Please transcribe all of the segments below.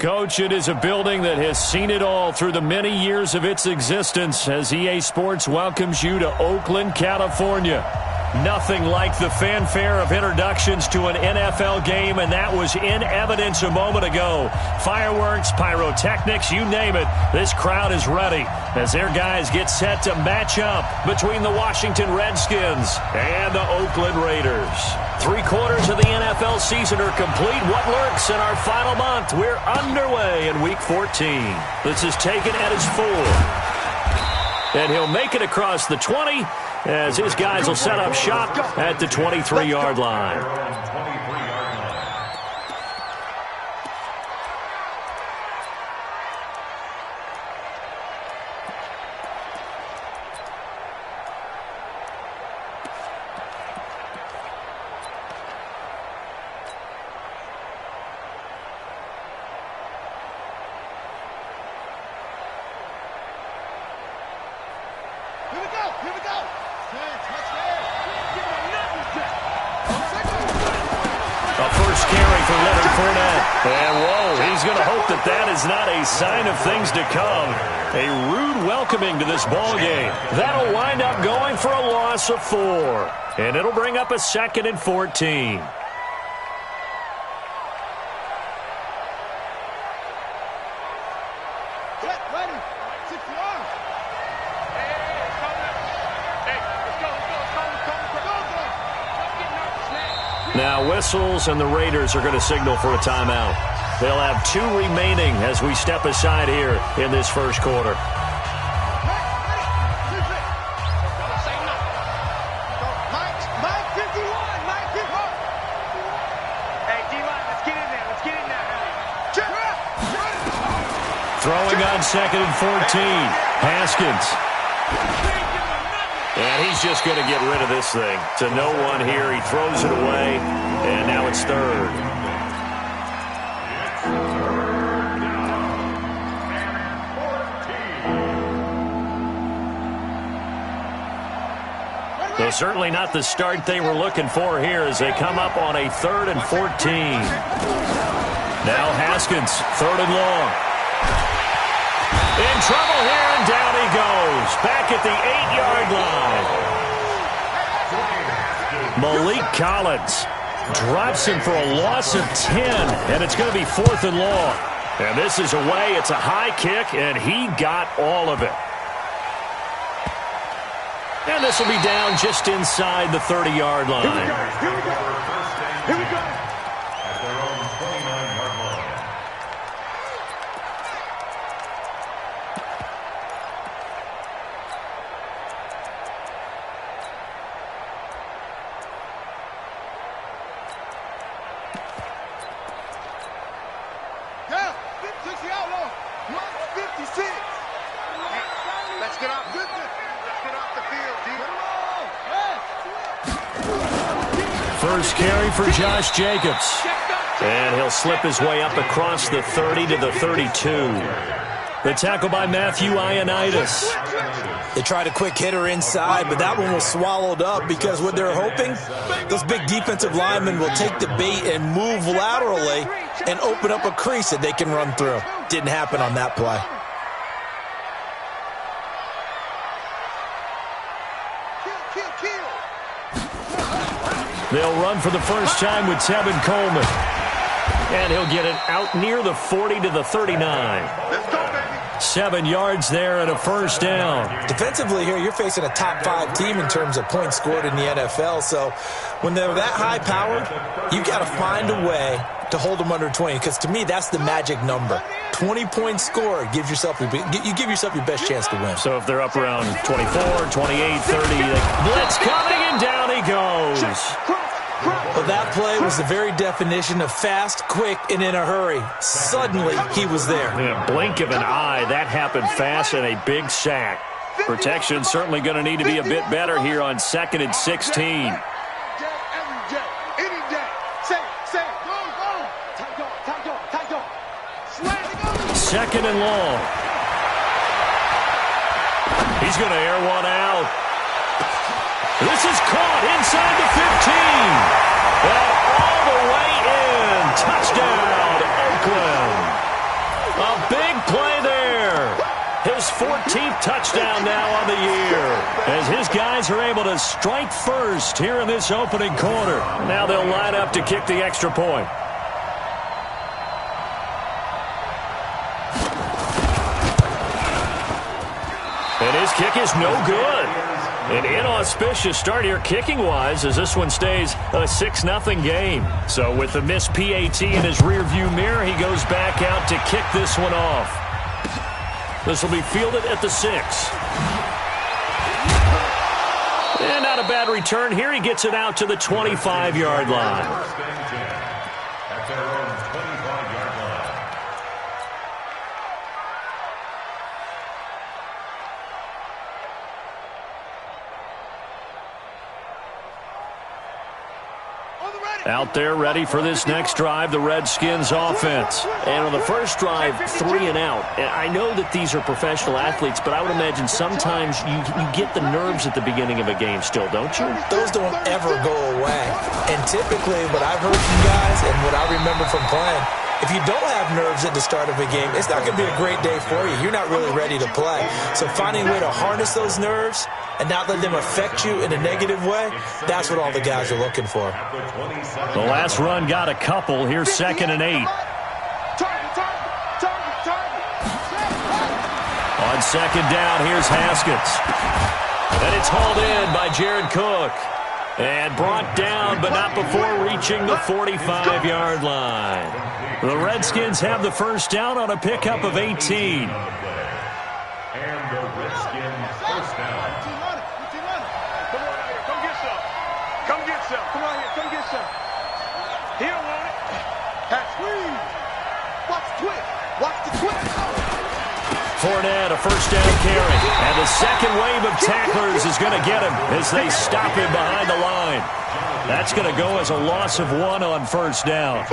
Coach, it is a building that has seen it all through the many years of its existence as EA Sports welcomes you to Oakland, California. Nothing like the fanfare of introductions to an NFL game, and that was in evidence a moment ago. Fireworks, pyrotechnics, you name it. This crowd is ready as their guys get set to match up between the Washington Redskins and the Oakland Raiders. 3/4 of the NFL season are complete. What lurks in our final month? We're underway in Week 14. This is taken at his 4. And he'll make it across the 20 as his guys will set up shop at the 23-yard line. Sign of things to come. A rude welcoming to this ball game. That'll wind up going for a loss of 4. And it'll bring up a 2nd and 14. Now whistles, and the Raiders are going to signal for a timeout. They'll have 2 remaining as we step aside here in this first quarter. Throwing on 2nd and 14. Haskins. And he's just going to get rid of this thing. To no one here. He throws it away, and now it's 3rd. So certainly not the start they were looking for here as they come up on a 3rd and 14. Now Haskins, 3rd and long. In trouble here, and down he goes. Back at the 8-yard line. Malik Collins drops him for a loss of 10, and it's going to be 4th and long. And this is away. It's a high kick, and he got all of it. And this will be down just inside the 30-yard line. Here we go. Here we go. Here we go. At their own 29-yard line. Down. 56 the outlaw. 156. Let's get off. Let's get off the field, D. First carry for Josh Jacobs. And he'll slip his way up across the 30 to the 32. The tackle by Matthew Ioannidis. They tried a quick hitter inside, but that one was swallowed up because what they're hoping, those big defensive linemen will take the bait and move laterally and open up a crease that they can run through. Didn't happen on that play. They'll run for the first time with Tevin Coleman. And he'll get it out near the 40 to the 39. Let's go, baby. 7 yards there and a first down. Defensively here, you're facing a top 5 team in terms of points scored in the NFL. So when they're that high-powered, you've got to find a way to hold them under 20. Because to me, that's the magic number. 20-point score gives yourself you give yourself your best chance to win. So if they're up around 24, 28, 30, blitz coming, and down he goes. Well, that play was the very definition of fast, quick, and in a hurry. Suddenly, he was there. In a blink of an eye, that happened fast, and a big sack. Protection certainly going to need to be a bit better here on 2nd and 16. Second and long. He's going to air one out. This is caught inside the 15. And all the way in. Touchdown, Oakland. his 14th touchdown now on the year, as his guys are able to strike first here in this opening quarter. Now they'll line up to kick the extra point. And his kick is no good. An inauspicious start here kicking-wise as this one stays a 6-0 game. So with the missed PAT in his rearview mirror, he goes back out to kick this one off. This will be fielded at the 6. And not a bad return here. He gets it out to the 25-yard line. First and 10 at their own 25-yard line. Out there ready for this next drive, the Redskins offense. And on the first drive, 3 and out. And I know that these are professional athletes, but I would imagine sometimes you get the nerves at the beginning of a game still, don't you? Those don't ever go away. And typically what I've heard from guys and what I remember from playing, if you don't have nerves at the start of a game, it's not going to be a great day for you. You're not really ready to play. So finding a way to harness those nerves and not let them affect you in a negative way, that's what all the guys are looking for. The last run got a couple. Here's 2nd and 8. On 2nd down, here's Haskins. And it's hauled in by Jared Cook. And brought down, but not before reaching the 45-yard line. The Redskins have the first down on a pickup of 18. And the Redskins first down. Come on here, come get some. Come get some. Come on here, come get some. He don't want it. That's squeeze. Watch the twist. Watch the twist. Fournette, a first down carry. And the second wave of tacklers is going to get him as they stop him behind the line. That's going to go as a loss of 1 on first down.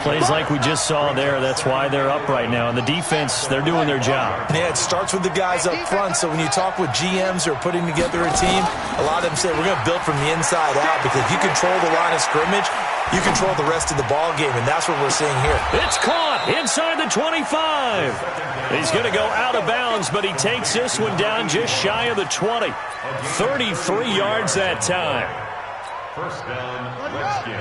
Plays like we just saw there, that's why they're up right now. And the defense, they're doing their job. Yeah, it starts with the guys up front. So when you talk with GMs who are putting together a team, a lot of them say we're going to build from the inside out, because if you control the line of scrimmage, you control the rest of the ball game, and that's what we're seeing here. It's caught inside the 25. He's going to go out of bounds, but he takes this one down just shy of the 20. 33 yards that time. First down, Redskins.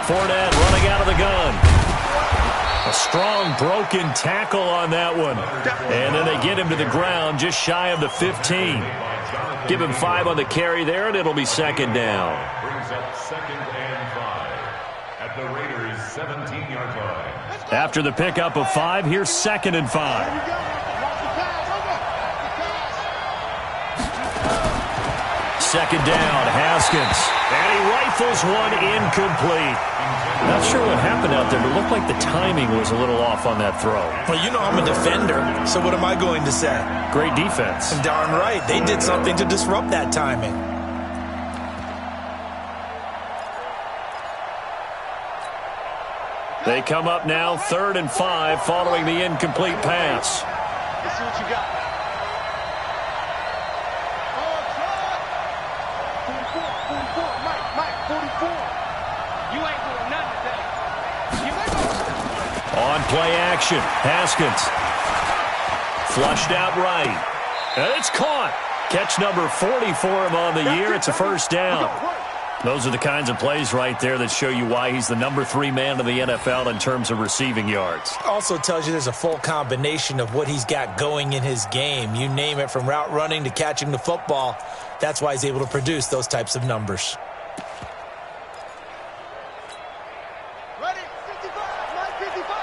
Fournette running out of the gun. A strong broken tackle on that one. And then they get him to the ground just shy of the 15. Give him 5 on the carry there, and it'll be 2nd down. Brings up 2nd and 5 at the Raiders' 17-yard line. After the pickup of 5, here's 2nd and 5. Second down, Haskins. And he rifles one incomplete. Not sure what happened out there, but it looked like the timing was a little off on that throw. Well, you know I'm a defender, so what am I going to say? Great defense. Darn right. They did something to disrupt that timing. They come up now 3rd and 5 following the incomplete pass. Let's see what you got. 44, Mike, 44. You ain't doing nothing today. On play action, Haskins. Flushed out right. And it's caught. Catch number 40 for him on the year. It's a first down. Those are the kinds of plays right there that show you why he's the number 3 man in the NFL in terms of receiving yards. Also tells you there's a full combination of what he's got going in his game. You name it, from route running to catching the football. That's why he's able to produce those types of numbers. Ready? 55, Mike, 55.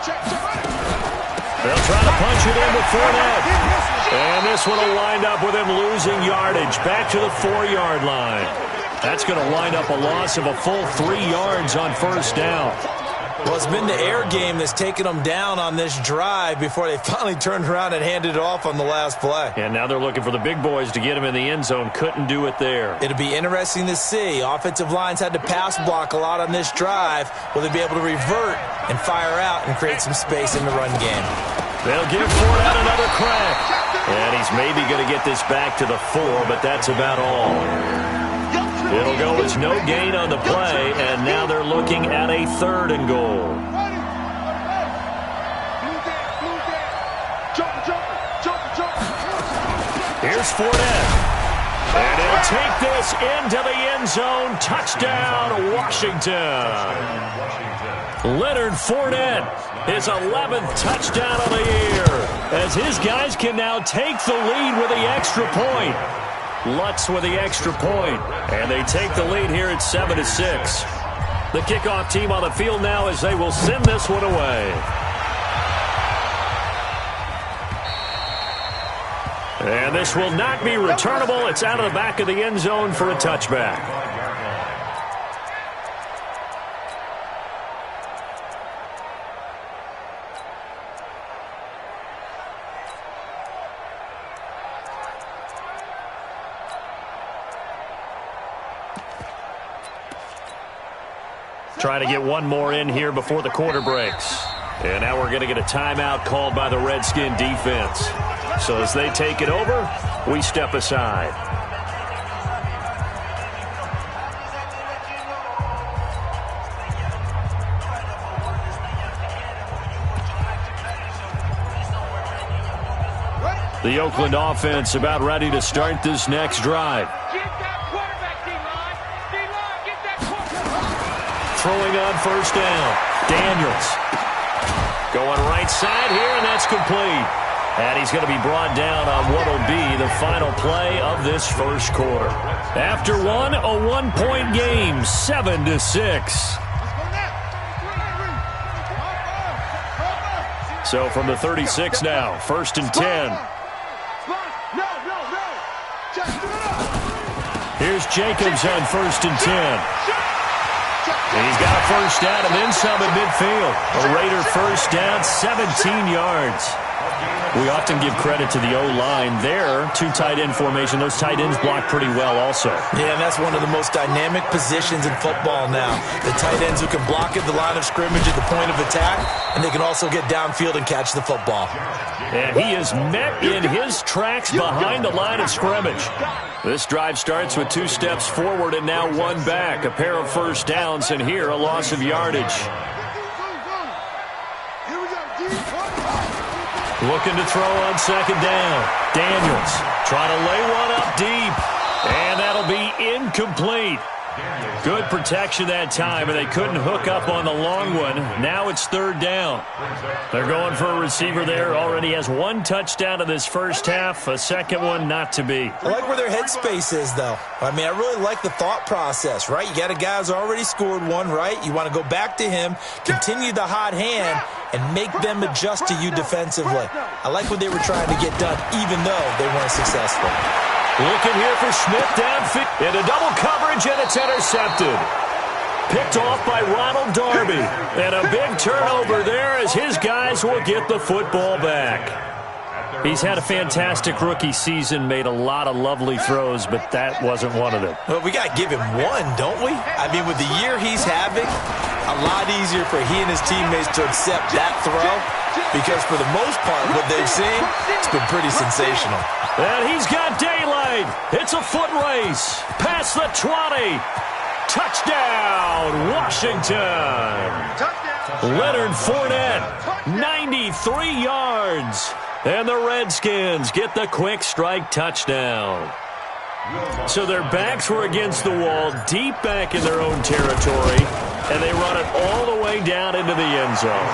Check. They'll try to punch it in with Fournette. And this one will wind up with him losing yardage back to the 4-yard line. That's going to wind up a loss of a full 3 yards on first down. Well, it's been the air game that's taken them down on this drive before they finally turned around and handed it off on the last play. And now they're looking for the big boys to get him in the end zone. Couldn't do it there. It'll be interesting to see. Offensive lines had to pass block a lot on this drive. Will they be able to revert and fire out and create some space in the run game? They'll give Fournette another crack. And he's maybe going to get this back to the 4, but that's about all. It'll go as no gain on the play, and now they're looking at a 3rd and goal. Here's Fournette. And he'll take this into the end zone. Touchdown, Washington. Leonard Fournette, his 11th touchdown of the year, as his guys can now take the lead with the extra point. Lutz with the extra point, and they take the lead here at 7-6. The kickoff team on the field now as they will send this one away. And this will not be returnable. It's out of the back of the end zone for a touchback. Trying to get one more in here before the quarter breaks. And now we're going to get a timeout called by the Redskin defense. So as they take it over, we step aside. The Oakland offense about ready to start this next drive. Throwing on first down. Daniels. Going right side here, and that's complete. And he's going to be brought down on what will be the final play of this first quarter. After one, a one-point game, 7-6. So from the 36 now, 1st and 10. Here's Jacobs on 1st and 10. And he's got a first down and then some at midfield. A Raider first down, 17 yards. We often give credit to the O-line there. 2 tight end formation. Those tight ends block pretty well also. Yeah, and that's one of the most dynamic positions in football now. The tight ends who can block at the line of scrimmage at the point of attack, and they can also get downfield and catch the football. And he is met in his tracks behind the line of scrimmage. This drive starts with 2 steps forward and now 1 back. A pair of first downs, and here a loss of yardage. Looking to throw on 2nd down. Daniels trying to lay one up deep. And that'll be incomplete. Good protection that time, and they couldn't hook up on the long one. Now it's 3rd down. They're going for a receiver there. Already has 1 touchdown in this first half. A second one not to be. I like where their headspace is, though. I mean, I really like the thought process, right? You got a guy who's already scored 1, right? You want to go back to him, continue the hot hand, and make them adjust to you defensively. I like what they were trying to get done, even though they weren't successful. Looking here for Smith downfield. Into double coverage, and it's intercepted. Picked off by Ronald Darby. And a big turnover there as his guys will get the football back. He's had a fantastic rookie season, made a lot of lovely throws, but that wasn't one of them. Well, we got to give him one, don't we? I mean, with the year he's having, a lot easier for he and his teammates to accept that throw because for the most part, what they've seen, it's been pretty sensational. And he's got daylight. It's a foot race. Past the 20. Touchdown, Washington. Leonard Fournette, 93 yards. And the Redskins get the quick strike touchdown. So their backs were against the wall, deep back in their own territory, and they run it all the way down into the end zone.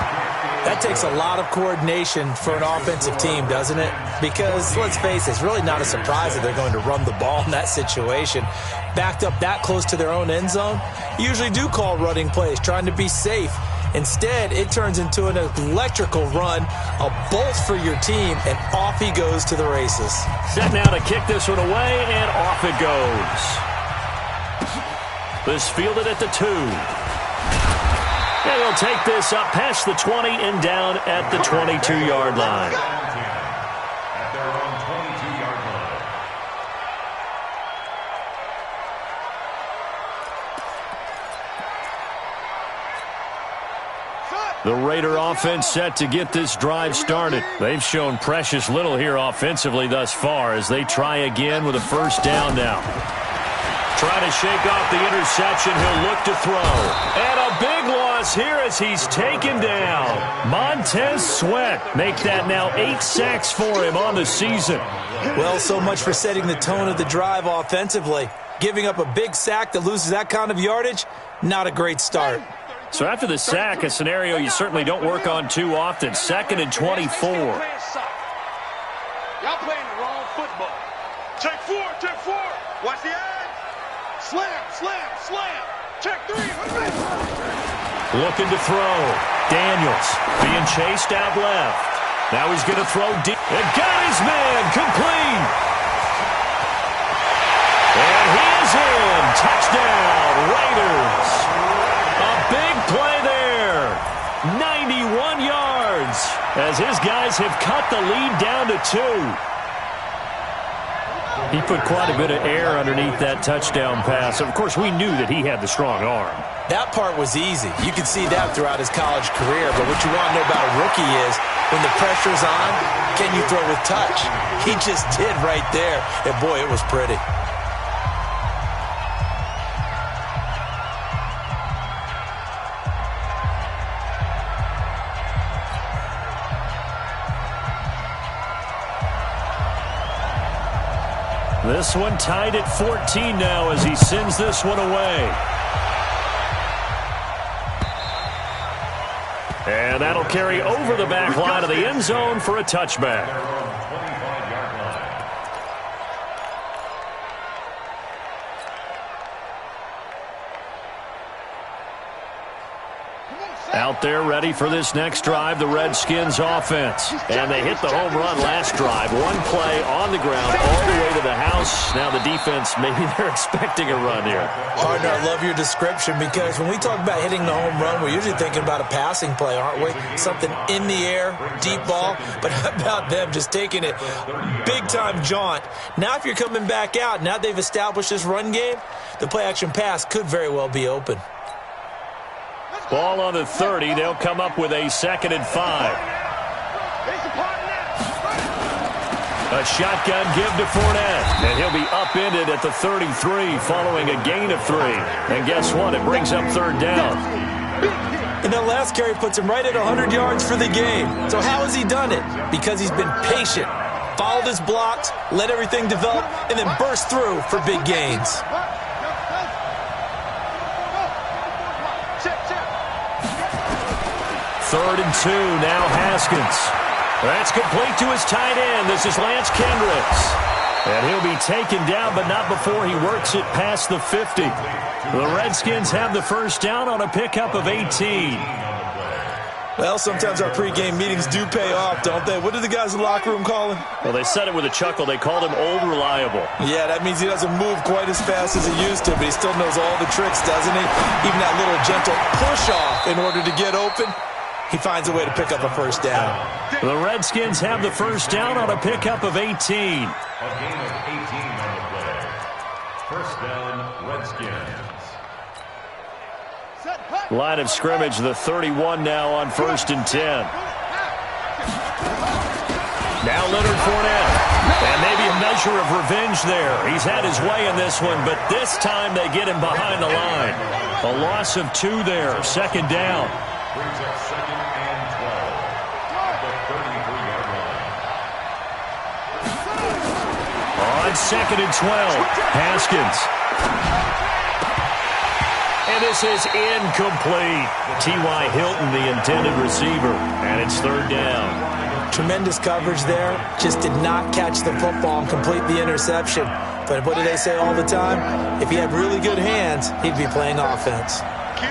That takes a lot of coordination for an offensive team, doesn't it? Because, let's face it, it's really not a surprise that they're going to run the ball in that situation. Backed up that close to their own end zone, you usually do call running plays, trying to be safe. Instead, it turns into an electrical run, a bolt for your team, and off he goes to the races. Set now to kick this one away, and off it goes. This fielded at the 2. And they'll take this up past the 20 and down at the 22-yard line. At their own 22-yard line. Shut The Raider offense set to get this drive started. They've shown precious little here offensively thus far as they try again with a first down now. Trying to shake off the interception. He'll look to throw. And a big loss here as he's taken down. Montez Sweat make that now 8 sacks for him on the season. Well, so much for setting the tone of the drive offensively. Giving up a big sack that loses that kind of yardage, not a great start. So after the sack, a scenario you certainly don't work on too often. 2nd and 24. Y'all playing the wrong football. Take 4, take 4. Watch the eye. Slam, slam, slam. Check 3. Looking to throw. Daniels being chased out left. Now he's going to throw deep. And got his man complete. And he is in. Touchdown, Raiders. A big play there. 91 yards as his guys have cut the lead down to 2. He put quite a bit of air underneath that touchdown pass. Of course, we knew that he had the strong arm. That part was easy. You could see that throughout his college career. But what you want to know about a rookie is when the pressure's on, can you throw with touch? He just did right there. And, boy, it was pretty. This one tied at 14 now as he sends this one away. And that'll carry over the back line of the end zone for a touchback. Out there ready for this next drive, the Redskins offense. And they hit the home run last drive. One play on the ground all the way to the house. Now the defense, maybe they're expecting a run here. Partner, I love your description because when we talk about hitting the home run, we're usually thinking about a passing play, aren't we? Something in the air, deep ball. But how about them just taking it big-time jaunt? Now if you're coming back out, now they've established this run game, the play-action pass could very well be open. Ball on the 30. They'll come up with a 2nd and 5. A shotgun give to Fournette. And he'll be upended at the 33 following a gain of 3. And guess what? It brings up 3rd down. And that last carry puts him right at 100 yards for the game. So how has he done it? Because he's been patient, followed his blocks, let everything develop, and then burst through for big gains. 3rd and 2, now Haskins. That's complete to his tight end. This is Lance Kendricks. And he'll be taken down, but not before he works it past the 50. The Redskins have the first down on a pickup of 18. Well, sometimes our pregame meetings do pay off, don't they? What do the guys in the locker room call him? Well, they said it with a chuckle. They called him Old Reliable. Yeah, that means he doesn't move quite as fast as he used to, but he still knows all the tricks, doesn't he? Even that little gentle push-off in order to get open. He finds a way to pick up a first down. The Redskins have the first down on a pickup of 18. A gain of 18 on the play. First down, Redskins. Line of scrimmage, the 31 now on 1st and 10. Now Leonard Fournette. And maybe a measure of revenge there. He's had his way in this one, but this time they get him behind the line. A loss of 2 there, 2nd down. Brings up 2nd and 12 at the 33-yard line. On 2nd and 12, Haskins. And this is incomplete. T.Y. Hilton, the intended receiver, and it's 3rd down. Tremendous coverage there. Just did not catch the football and complete the interception. But what do they say all the time? If he had really good hands, he'd be playing offense.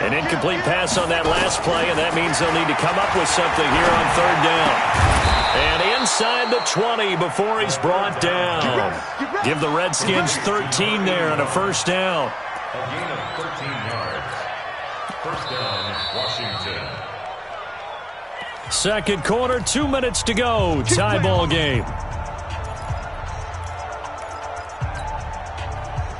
An incomplete pass on that last play, and that means they'll need to come up with something here on 3rd down. And inside the 20 before he's brought down. Give the Redskins 13 there on a first down. A gain of 13 yards. First down, Washington. Second quarter, 2 minutes to go. Tie ball game.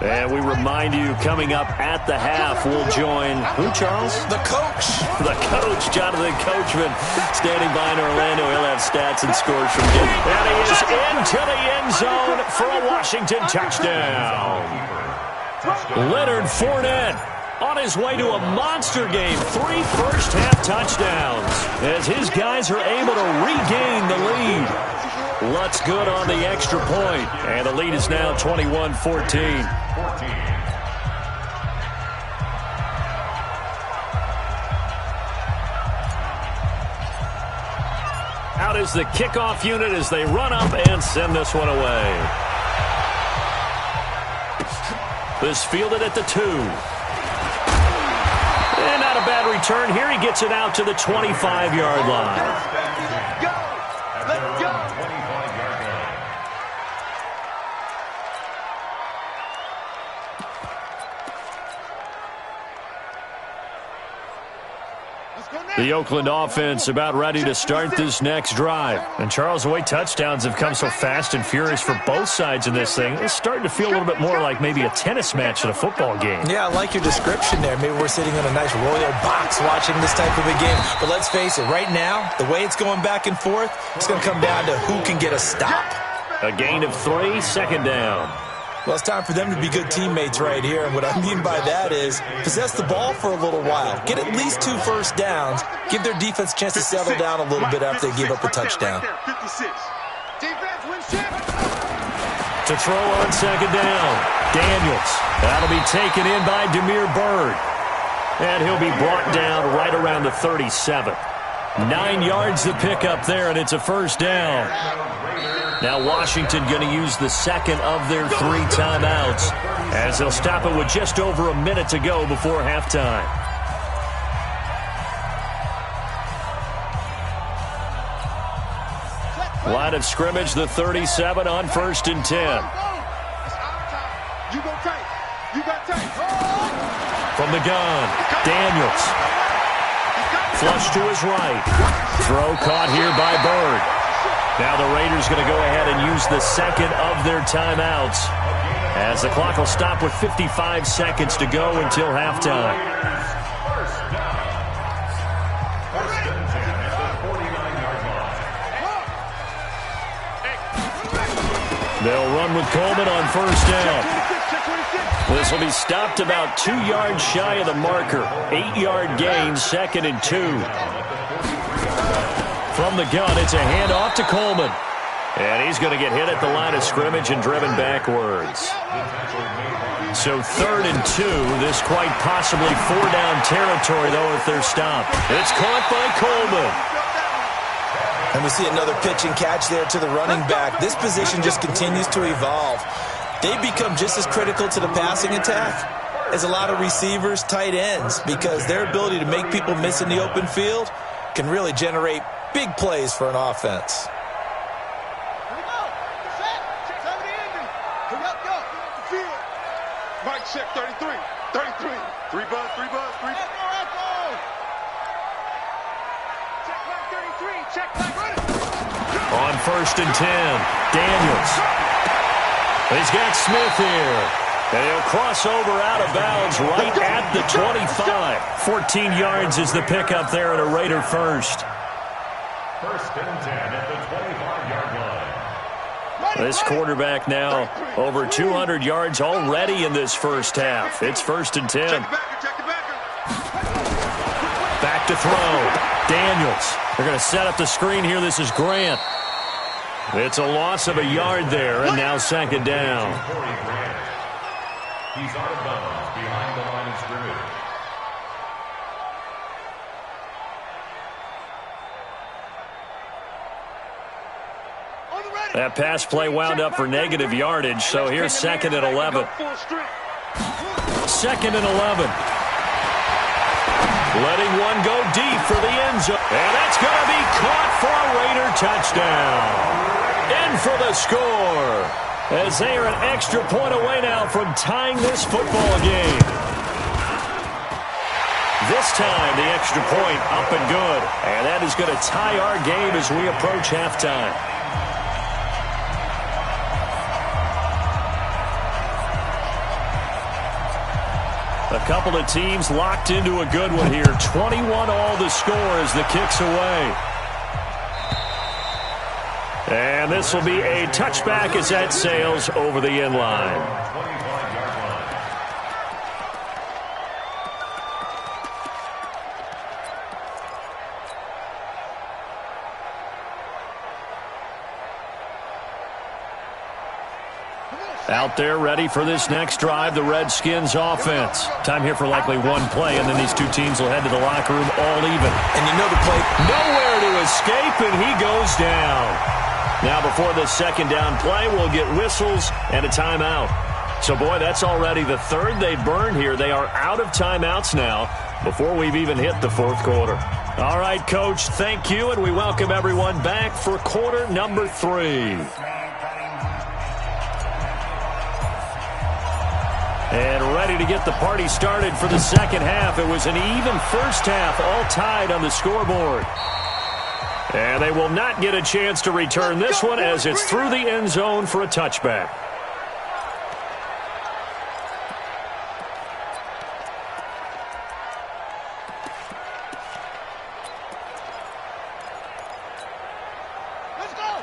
And we remind you, coming up at the half, we'll join who, Charles? The coach. The coach, Jonathan Coachman, standing by in Orlando. He'll have stats and scores from him. And he is into the end zone for a Washington touchdown. Leonard Fournette on his way to a monster game. 3 first-half touchdowns as his guys are able to regain the lead. Lutz good on the extra point, and the lead is now 21-14. Out is the kickoff unit as they run up and send this one away. This fielded at the 2. And not a bad return here. He gets it out to the 25-yard line. The Oakland offense about ready to start this next drive. And Charles, the way touchdowns have come so fast and furious for both sides in this thing, it's starting to feel a little bit more like maybe a tennis match at a football game. Yeah, I like your description there. Maybe we're sitting in a nice royal box watching this type of a game. But let's face it, right now, the way it's going back and forth, it's going to come down to who can get a stop. A gain of 3, second down. Well, it's time for them to be good teammates right here. And what I mean by that is possess the ball for a little while. Get at least 2 first downs. Give their defense a chance to settle down a little bit after they give up a touchdown. To throw on second down, Daniels. That'll be taken in by Damiere Byrd. And he'll be brought down right around the 37. 9 yards to pick up there, and it's a first down. Now Washington going to use the second of their 3 timeouts as they'll stop it with just over a minute to go before halftime. Line of scrimmage, the 37 on 1st and 10. From the gun, Daniels. Flush to his right. Throw caught here by Byrd. Now the Raiders going to go ahead and use the second of their timeouts as the clock will stop with 55 seconds to go until halftime. They'll run with Coleman on first down. This will be stopped about 2 yards shy of the marker. 8-yard gain, 2nd and 2. From the gun, it's a handoff to Coleman. And he's going to get hit at the line of scrimmage and driven backwards. So 3rd and 2. This quite possibly 4-down territory, though, if they're stopped. It's caught by Coleman. And we see another pitch and catch there to the running back. This position just continues to evolve. They become just as critical to the passing attack as a lot of receivers, tight ends, because their ability to make people miss in the open field can really generate big plays for an offense. Mike check 33. 33. 3 buzz. Check back 33. Check back. On 1st and 10, Daniels. He's got Smith here. And he'll cross over out of bounds right at the 25. 14 yards is the pickup there at a Raider first. 1st and 10 at the 25-yard line. This quarterback now over 200 yards already in this first half. It's 1st and 10. Back to throw. Daniels. They're going to set up the screen here. This is Grant. It's a loss of a yard there, and now 2nd down. He's out of bounds behind the line of scrimmage. That pass play wound up for negative yardage, so here's 2nd and 11. 2nd and 11. Letting one go deep for the end zone. And that's going to be caught for a Raider touchdown. In for the score, as they are an extra point away now from tying this football game. This time, the extra point up and good. And that is going to tie our game as we approach halftime. A couple of teams locked into a good one here. 21 all the score as the kick's away. And this will be a touchback as that sails over the end line. Out there ready for this next drive, the Redskins offense. Time here for likely one play, and then these two teams will head to the locker room all even. And you know the play. Nowhere to escape, and he goes down. Now before the second down play, we'll get whistles and a timeout. So, boy, that's already the third they've burned here. They are out of timeouts now before we've even hit the fourth quarter. All right, Coach, thank you, and we welcome everyone back for quarter number 3. And ready to get the party started for the second half. It was an even first half, all tied on the scoreboard. And they will not get a chance to return this one as it's through the end zone for a touchback.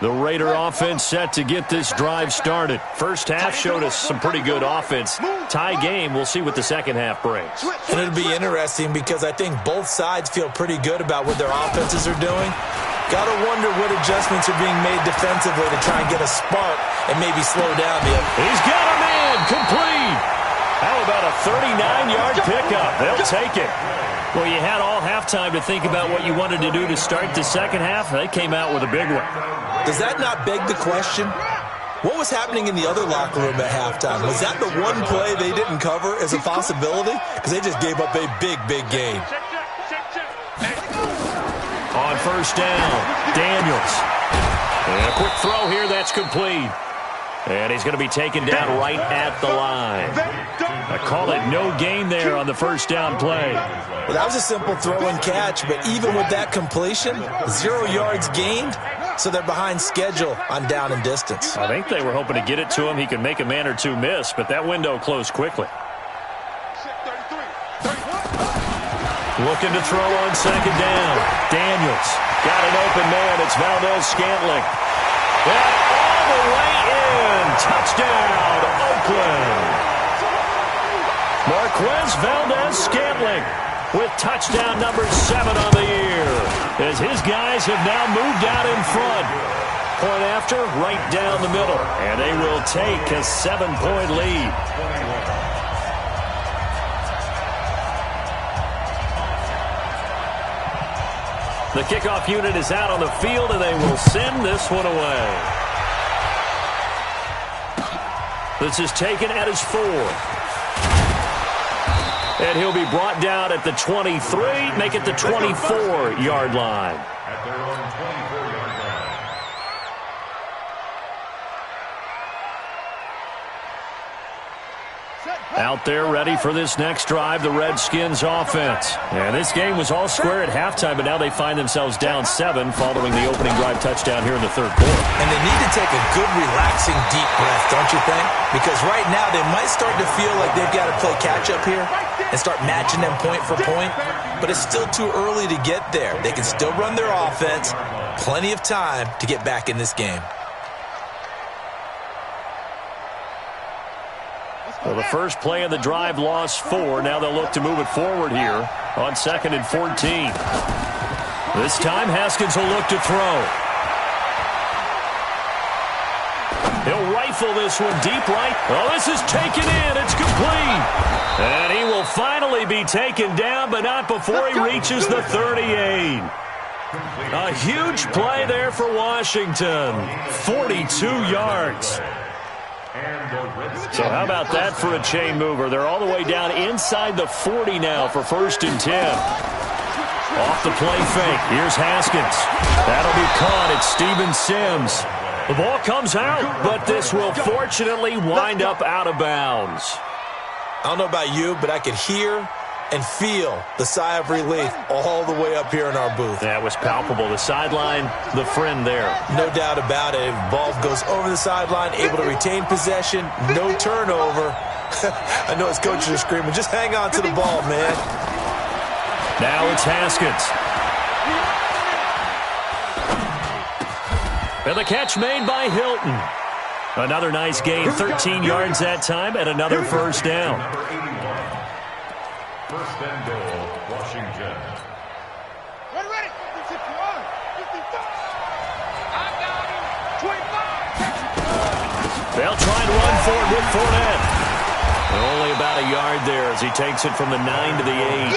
The Raider offense set to get this drive started. First half showed us some pretty good offense. Tie game, we'll see what the second half brings. And it'll be interesting because I think both sides feel pretty good about what their offenses are doing. Got to wonder what adjustments are being made defensively to try and get a spark and maybe slow down the other. He's got a man, complete. How about a 39-yard pickup? They'll take it. Well, you had all halftime to think about what you wanted to do to start the second half. They came out with a big one. Does that not beg the question? What was happening in the other locker room at halftime? Was that the one play they didn't cover as a possibility? Because they just gave up a big, big game. On first down, Daniels. And a quick throw here, that's complete. And he's going to be taken down right at the line. I call it no gain there on the first down play. Well, that was a simple throw and catch, but even with that completion, 0 yards gained, so they're behind schedule on down and distance. I think they were hoping to get it to him. He could make a man or two miss, but that window closed quickly. Looking to throw on second down. Daniels got an open man. It's Valdes-Scantling. And all the way in. Touchdown, Oakland. Marquez Valdes-Scantling with touchdown number 7 on the year, as his guys have now moved out in front. Point after, right down the middle, and they will take a 7-point lead. The kickoff unit is out on the field, and they will send this one away. This is taken at his 4. And he'll be brought down at the 23, make it the 24-yard line. At their own 24-yard line. Out there ready for this next drive, the Redskins offense. And this game was all square at halftime, but now they find themselves down 7 following the opening drive touchdown here in the third quarter. And they need to take a good, relaxing, deep breath, don't you think? Because right now they might start to feel like they've got to play catch-up here and start matching them point for point. But it's still too early to get there. They can still run their offense. Plenty of time to get back in this game. Well, the first play of the drive lost 4. Now they'll look to move it forward here on 2nd and 14. This time Haskins will look to throw. He'll rifle this one deep right. Oh, this is taken in. It's complete. And he will finally be taken down, but not before he reaches the 38. A huge play there for Washington. 42 yards. So how about that for a chain mover? They're all the way down inside the 40 now for 1st and 10. Off the play fake. Here's Haskins. That'll be caught. It's Steven Sims. The ball comes out, but this will fortunately wind up out of bounds. I don't know about you, but I could hear and feel the sigh of relief all the way up here in our booth. That was palpable. The sideline, the friend there. No doubt about it. Ball goes over the sideline, able to retain possession, no turnover. I know his coaches are screaming, just hang on to the ball, man. Now it's Haskins. And the catch made by Hilton. Another nice gain, 13 yards that time, and another first down. Number 81. First and goal, Washington. Ready. 51. 55. I got him. 25. They'll try and run for it with Fournette. Only about a yard there as he takes it from the 9 to the 8.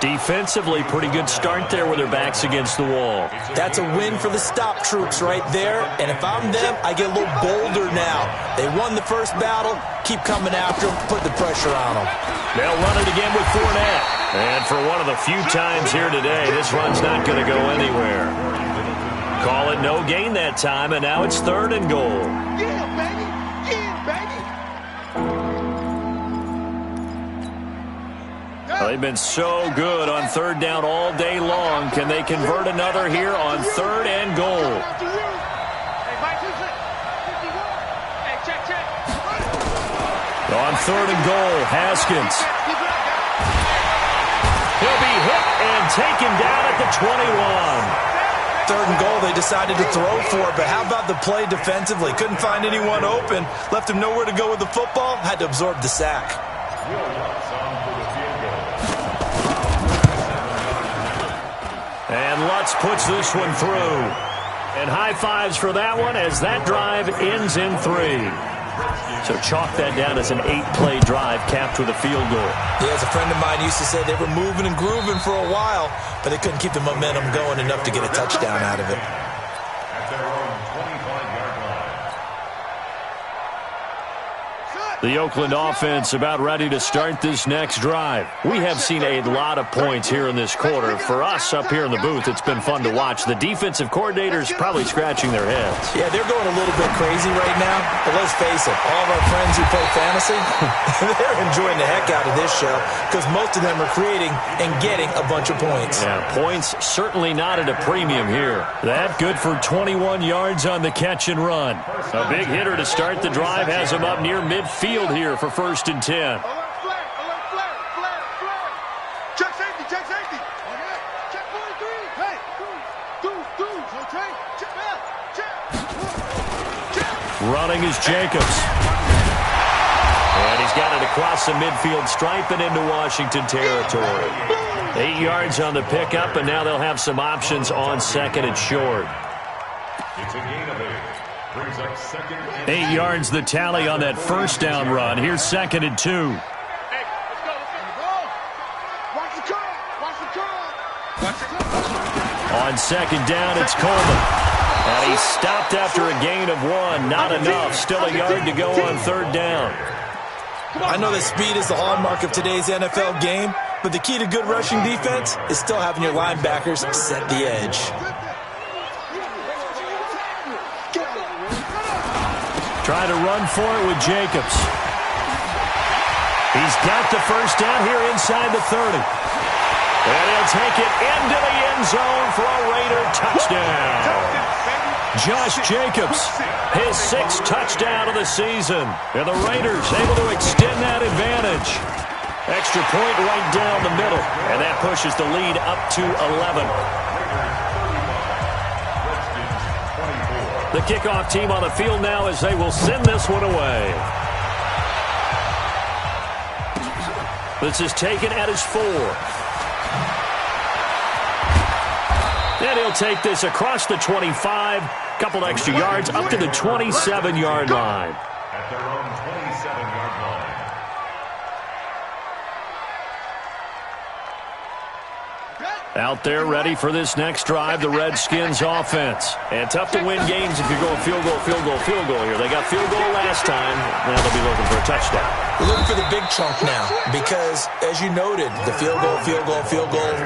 Defensively, pretty good start there with their backs against the wall. That's a win for the stop troops right there. And if I'm them, I get a little bolder now. They won the first battle. Keep coming after them. Put the pressure on them. They'll run it again with Fournette. And for one of the few times here today, this run's not going to go anywhere. Call it no gain that time, and now it's 3rd and goal. Yeah, baby. Yeah, baby. They've been so good on 3rd down all day long. Can they convert another here on 3rd and goal? Hey, Mike, who's it? 51. Hey, check. On 3rd and goal, Haskins. He'll be hit and taken down at the 21. 3rd and goal, they decided to throw for it, but how about the play defensively? Couldn't find anyone open, left him nowhere to go with the football, had to absorb the sack. And Lutz puts this one through. And high fives for that one as that drive ends in 3. So chalk that down as an 8-play drive capped with a field goal. Yeah, as a friend of mine used to say, they were moving and grooving for a while, but they couldn't keep the momentum going enough to get a touchdown out of it. At their own 25-yard line. The Oakland offense about ready to start this next drive. We have seen a lot of points here in this quarter. For us up here in the booth, it's been fun to watch. The defensive coordinators probably scratching their heads. Yeah, they're going a little bit crazy right now, but let's face it, all of our friends who play fantasy, they're enjoying the heck out of this show because most of them are creating and getting a bunch of points. Yeah, points certainly not at a premium here. That good for 21 yards on the catch and run. A big hitter to start the drive has him up near midfield here for 1st and 10. Alert flag. Check safety. Check 43. Hey, dudes, okay? Check. Running is Jacobs. And he's got it across the midfield stripe and into Washington territory. 8 yards on the pickup, and now they'll have some options on 2nd and short. It's a gain of 8. Brings up 2nd and 8 yards the tally on that first down run. Here's 2nd and 2. Hey, let's go. Watch the curve. On 2nd down, it's Coleman. And he's stopped after a gain of 1. Not enough. Still a yard to go on 3rd down. I know that speed is the hallmark of today's NFL game, but the key to good rushing defense is still having your linebackers set the edge. Try to run for it with Jacobs. He's got the first down here inside the 30. And he'll take it into the end zone for a Raider touchdown. Josh Jacobs, his 6th touchdown of the season. And the Raiders able to extend that advantage. Extra point right down the middle. And that pushes the lead up to 11. The kickoff team on the field now as they will send this one away. This is taken at his 4. And he'll take this across the 25. Couple extra yards up to the 27-yard line. at their own 27-yard line. Out there ready for this next drive, the Redskins offense. And tough to win games if you're going field goal here. They got field goal last time. Now they'll be looking for a touchdown. We're looking for the big chunk now because, as you noted, the field goal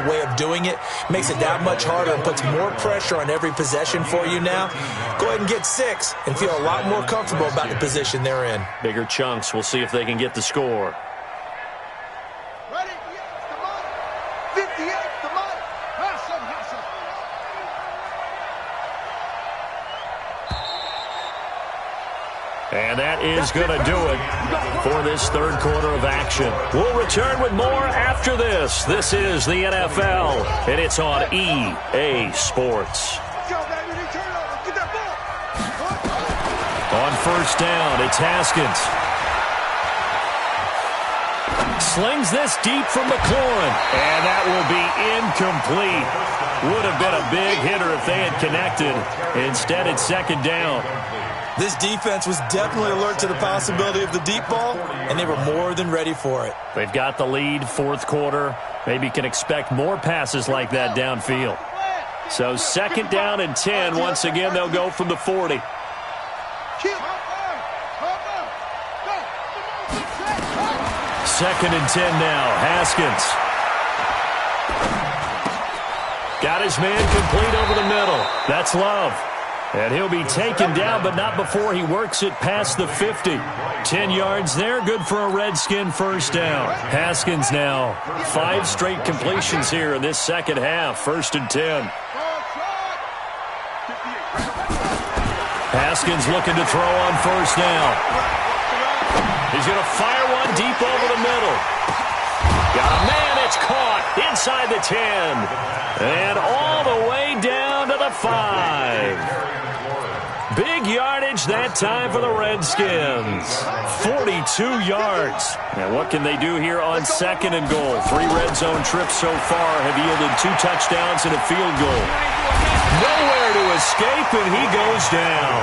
way of doing it makes it that much harder and puts more pressure on every possession for you now. Go ahead and get 6 and feel a lot more comfortable about the position they're in. Bigger chunks. We'll see if they can get the score. Ready? 58, the money. Hustle. And that is going to do it for this third quarter of action. We'll return with more after this. This is the NFL, and it's on EA Sports. On first down, it's Haskins. Slings this deep from McLaurin, and that will be incomplete. Would have been a big hitter if they had connected. Instead, it's second down. This defense was definitely alert to the possibility of the deep ball, and they were more than ready for it. They've got the lead, fourth quarter. Maybe can expect more passes like that downfield. So second down and 10. Once again, they'll go from the 40. Second and 10 now. Haskins. Got his man complete over the middle. That's Love. And he'll be taken down, but not before he works it past the 50. 10 yards there, good for a Redskin first down. Haskins now, 5 straight completions here in this second half. First and 10. Haskins looking to throw on first down. He's going to fire one deep over the middle. Got a man, it's caught inside the 10. And all the way down to the 5. Big yardage that time for the Redskins. 42 yards. And what can they do here on second and goal? 3 red zone trips so far have yielded 2 touchdowns and a field goal. Nowhere to escape, and he goes down.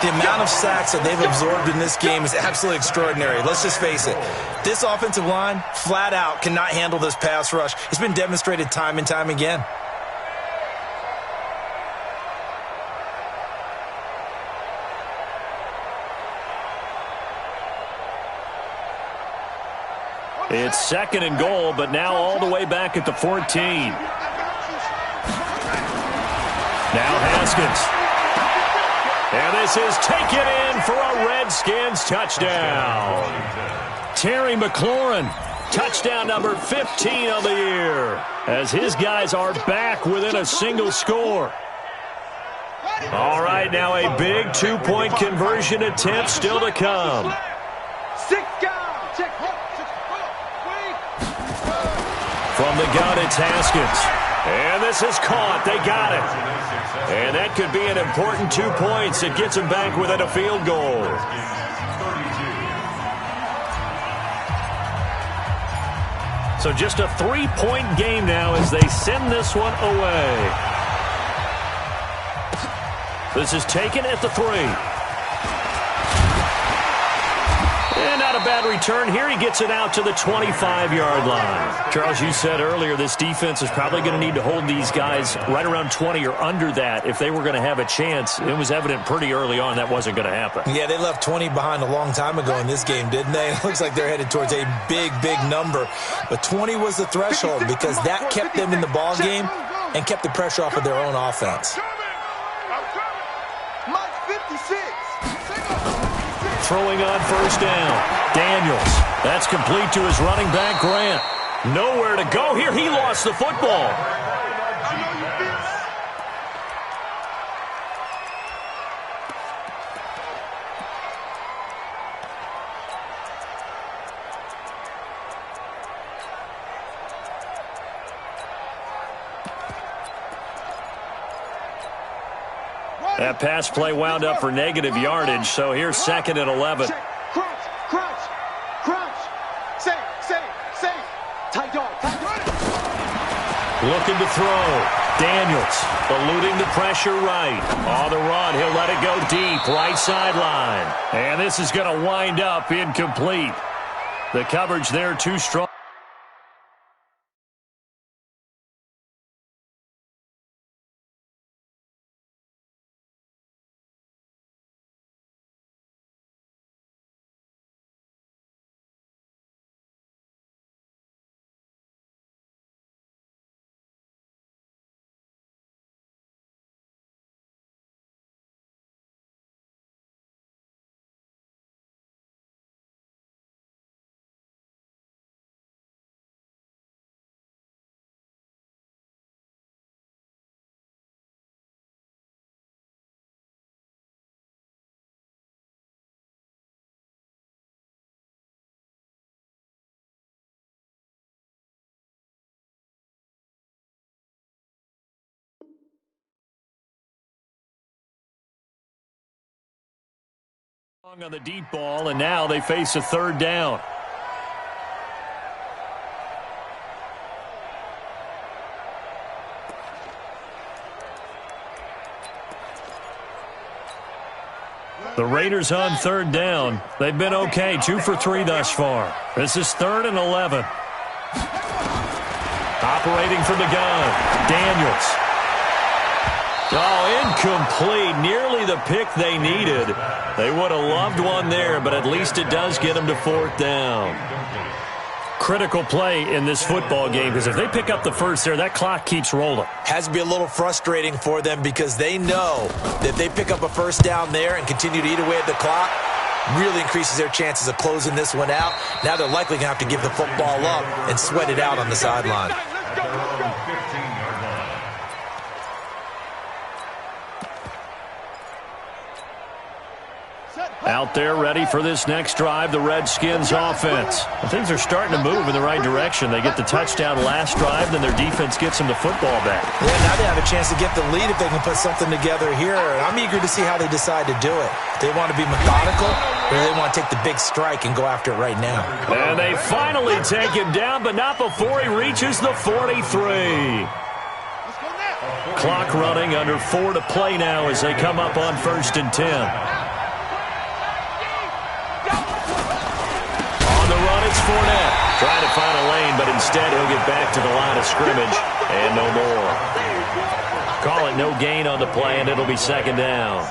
The amount of sacks that they've absorbed in this game is absolutely extraordinary. Let's just face it. This offensive line, flat out, cannot handle this pass rush. It's been demonstrated time and time again. It's second and goal, but now all the way back at the 14. Now Haskins. And this is taken in for a Redskins touchdown. Terry McLaurin, touchdown number 15 of the year, as his guys are back within a single score. All right, now a big 2-point conversion attempt still to come. From the gun, it's Haskins. And this is caught. They got it. And that could be an important 2 points. It gets them back within a field goal. So just a 3-point game now as they send this one away. This is taken at the 3. And not a bad return here. He gets it out to the 25-yard line. Charles, you said earlier this defense is probably going to need to hold these guys right around 20 or under that if they were going to have a chance. It was evident pretty early on that wasn't going to happen. Yeah, they left 20 behind a long time ago in this game, didn't they? It looks like they're headed towards a big, big number. But 20 was the threshold because that kept them in the ball game and kept the pressure off of their own offense. Throwing on first down. Daniels. That's complete to his running back, Grant. Nowhere to go here. He lost the football. That pass play wound up for negative yardage, so here's second and 11. Looking to throw. Daniels eluding the pressure right. On the run, he'll let it go deep, right sideline. And this is going to wind up incomplete. The coverage there too strong. On the deep ball, and now they face a third down. The Raiders on third down. They've been okay, 2 for 3 thus far. This is 3rd and 11. Operating from the gun, Daniels. Oh, incomplete. Nearly the pick they needed. They would have loved one there, but at least it does get them to 4th down. Critical play in this football game, because if they pick up the first there, that clock keeps rolling. Has to be a little frustrating for them because they know that if they pick up a first down there and continue to eat away at the clock, really increases their chances of closing this one out. Now they're likely going to have to give the football up and sweat it out on the sideline. Out there ready for this next drive, the Redskins offense. Well, things are starting to move in the right direction. They get the touchdown last drive, then their defense gets them the football back. Yeah, now they have a chance to get the lead if they can put something together here. I'm eager to see how they decide to do it. They want to be methodical, or they want to take the big strike and go after it right now. And they finally take him down, but not before he reaches the 43. Clock running, under 4 to play now as they come up on 1st and 10. It's Fournette trying to find a lane, but instead he'll get back to the line of scrimmage and no more. Call it no gain on the play, and it'll be 2nd down.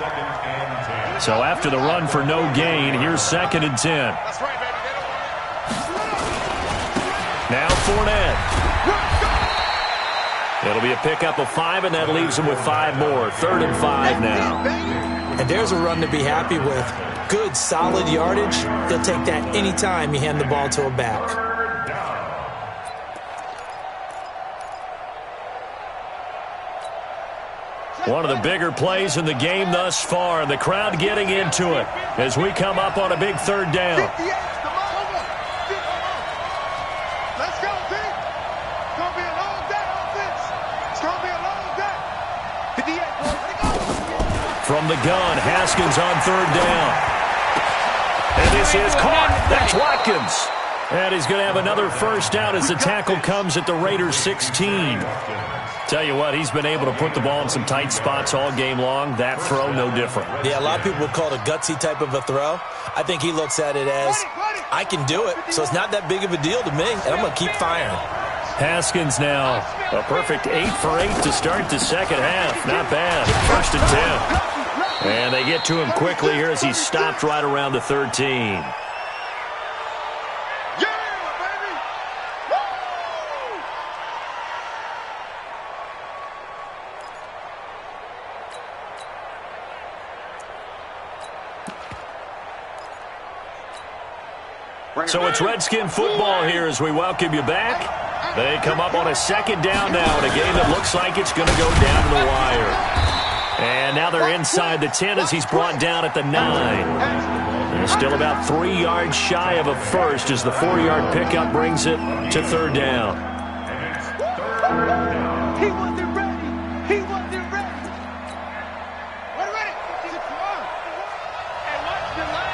So after the run for no gain, here's 2nd and 10. Now Fournette. It'll be a pickup of 5, and that leaves him with 5 more. 3rd and 5 now. And there's a run to be happy with. Good, solid yardage. They'll take that anytime you hand the ball to a back. One of the bigger plays in the game thus far, and the crowd getting into it as we come up on a big 3rd down. Let's go, team. It's going to be a long day on this. It's going to be a long day. 58. From the gun, Haskins on 3rd down. And this is caught. That's Watkins. And he's going to have another first down as the tackle comes at the Raiders' 16. Tell you what, he's been able to put the ball in some tight spots all game long. That throw, no different. Yeah, a lot of people would call it a gutsy type of a throw. I think he looks at it as, I can do it, so it's not that big of a deal to me, and I'm going to keep firing. Haskins now, a perfect 8 for 8 to start the second half. Not bad. 1st and 10. And they get to him quickly here as he's stopped right around the 13. So it's Redskin football here as we welcome you back. They come up on a 2nd down now in a game that looks like it's going to go down to the wire. And now they're inside the 10 as he's brought down at the 9. And still about 3 yards shy of a first as the 4-yard pickup brings it to 3rd down. He wasn't ready. He wasn't ready. We're ready. And watch the leg.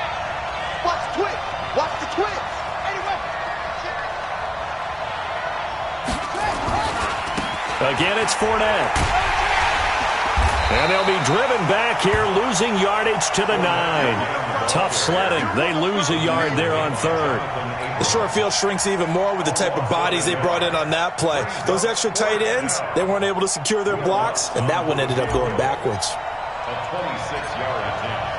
Watch the twist. Watch the twist. Anyway. Again, it's Fournette. And they'll be driven back here, losing yardage to the 9. Tough sledding. They lose a yard there on 3rd. The short field shrinks even more with the type of bodies they brought in on that play. Those extra tight ends, they weren't able to secure their blocks, and that one ended up going backwards. A 26-yard attempt.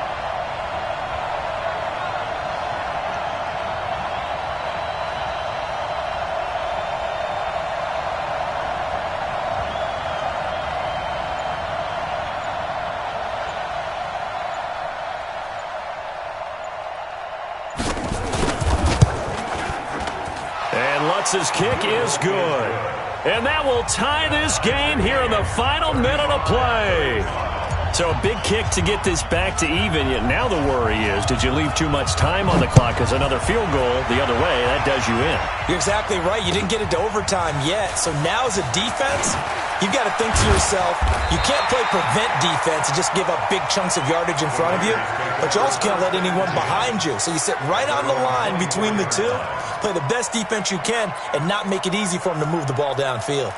Lutz's kick is good. And that will tie this game here in the final minute of play. So a big kick to get this back to even. Yet now the worry is, did you leave too much time on the clock? Because another field goal the other way, that does draws you in. You're exactly right. You didn't get it to overtime yet. So now as a defense, you've got to think to yourself, you can't play prevent defense and just give up big chunks of yardage in front of you, but you also can't let anyone behind you. So you sit right on the line between the two, play the best defense you can, and not make it easy for them to move the ball downfield.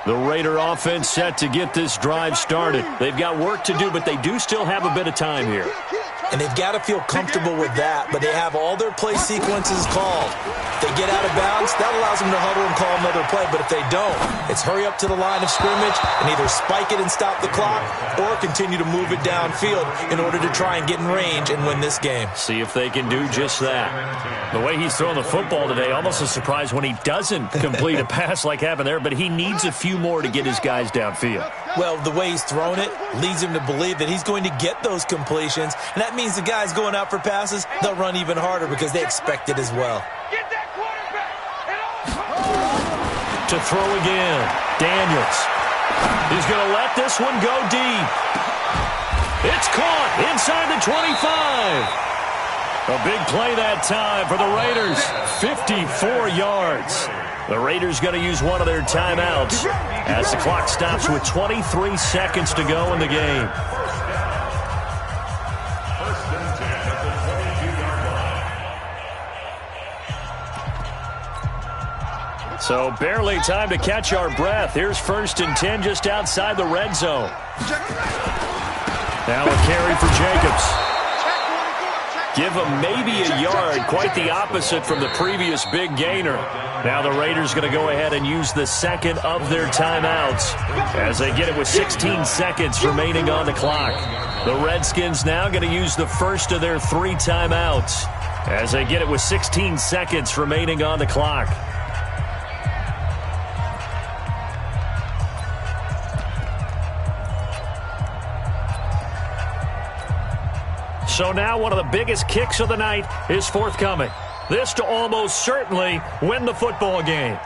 The Raider offense set to get this drive started. They've got work to do, but they do still have a bit of time here. And they've got to feel comfortable with that, but they have all their play sequences called. If they get out of bounds, that allows them to huddle and call another play, but if they don't, it's hurry up to the line of scrimmage and either spike it and stop the clock or continue to move it downfield in order to try and get in range and win this game. See if they can do just that. The way he's throwing the football today, almost a surprise when he doesn't complete a pass like happened there, but he needs a few more to get his guys downfield. Well, the way he's thrown it leads him to believe that he's going to get those completions, and that means the guys going out for passes, they'll run even harder because they expect it as well. Get that quarterback! To throw again, Daniels. He's going to let this one go deep. It's caught inside the 25. A big play that time for the Raiders, 54 yards. The Raiders going to use one of their timeouts as the clock stops with 23 seconds to go in the game. So barely time to catch our breath. Here's 1st and 10 just outside the red zone. Now a carry for Jacobs. Give him maybe a yard, quite the opposite from the previous big gainer. Now the Raiders going to go ahead and use the second of their timeouts as they get it with 16 seconds remaining on the clock. The Redskins now going to use the first of their 3 timeouts as they get it with 16 seconds remaining on the clock. So now one of the biggest kicks of the night is forthcoming. This to almost certainly win the football game.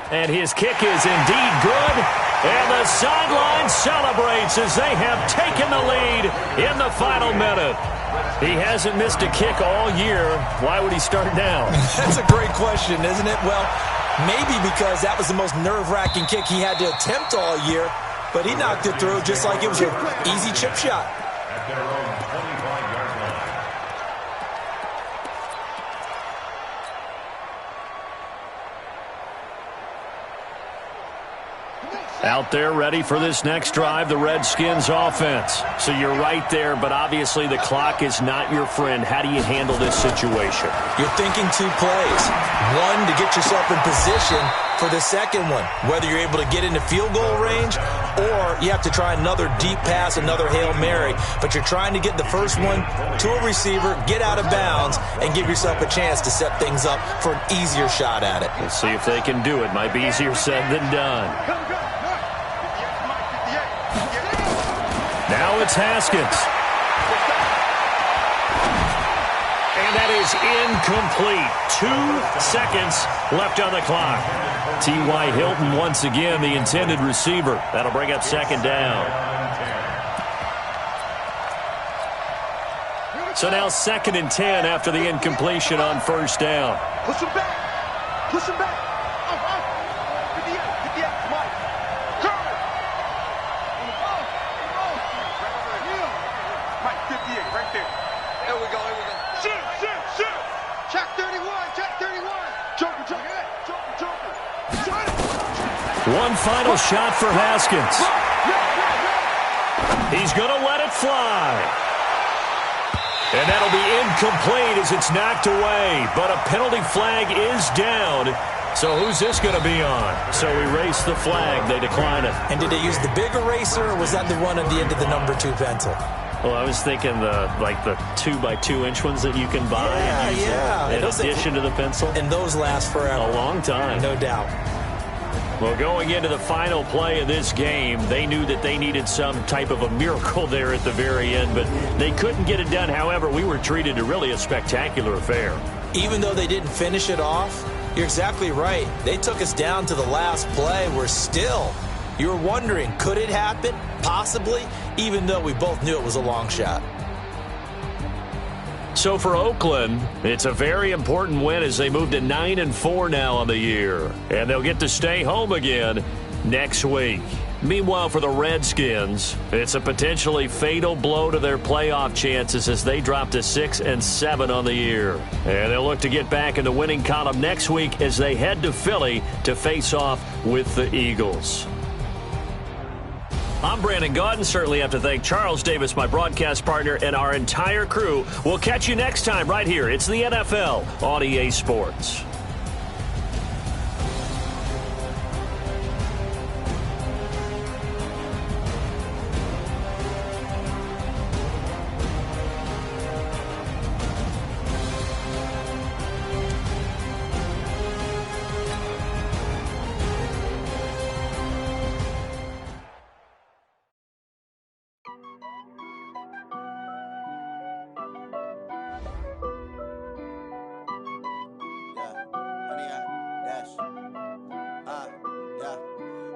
And his kick is indeed good. And the sideline celebrates as they have taken the lead in the final minute. He hasn't missed a kick all year. Why would he start now? That's a great question, isn't it? Well, maybe because that was the most nerve-wracking kick he had to attempt all year, but he knocked it through just like it was an easy chip shot. At their own 25-yard line. Out there ready for this next drive, the Redskins offense. So you're right there, but obviously the clock is not your friend. How do you handle this situation? You're thinking 2 plays. One, to get yourself in position for the second one, whether you're able to get into field goal range or you have to try another deep pass, another Hail Mary. But you're trying to get the first one to a receiver, get out of bounds, and give yourself a chance to set things up for an easier shot at it. We'll see if they can do it. Might be easier said than done. Now it's Haskins. And that is incomplete. 2 seconds left on the clock. T.Y. Hilton once again the intended receiver. That'll bring up 2nd down. So now 2nd and 10 after the incompletion on 1st down. Push him back. Push him back. 58, Mike. Curry. Mike, 58, right there. There we go. Shoot. Check 31. Joker. One final shot for Haskins. He's going to let it fly. And that'll be incomplete as it's knocked away. But a penalty flag is down. So who's this going to be on? So erase the flag. They decline it. And did they use the big eraser, or was that the one at the end of the number 2 pencil? Well, I was thinking the 2x2-inch ones that you can buy in addition to the pencil. And those last forever. A long time. No doubt. Well, going into the final play of this game, they knew that they needed some type of a miracle there at the very end, but they couldn't get it done. However, we were treated to really a spectacular affair. Even though they didn't finish it off, you're exactly right. They took us down to the last play. We're still, you were wondering, could it happen? Possibly, even though we both knew it was a long shot. So for Oakland, it's a very important win as they move to 9-4 now on the year. And they'll get to stay home again next week. Meanwhile, for the Redskins, it's a potentially fatal blow to their playoff chances as they drop to 6-7 on the year. And they'll look to get back in the winning column next week as they head to Philly to face off with the Eagles. I'm Brandon Gaudin. Certainly have to thank Charles Davis, my broadcast partner, and our entire crew. We'll catch you next time right here. It's the NFL on EA Sports.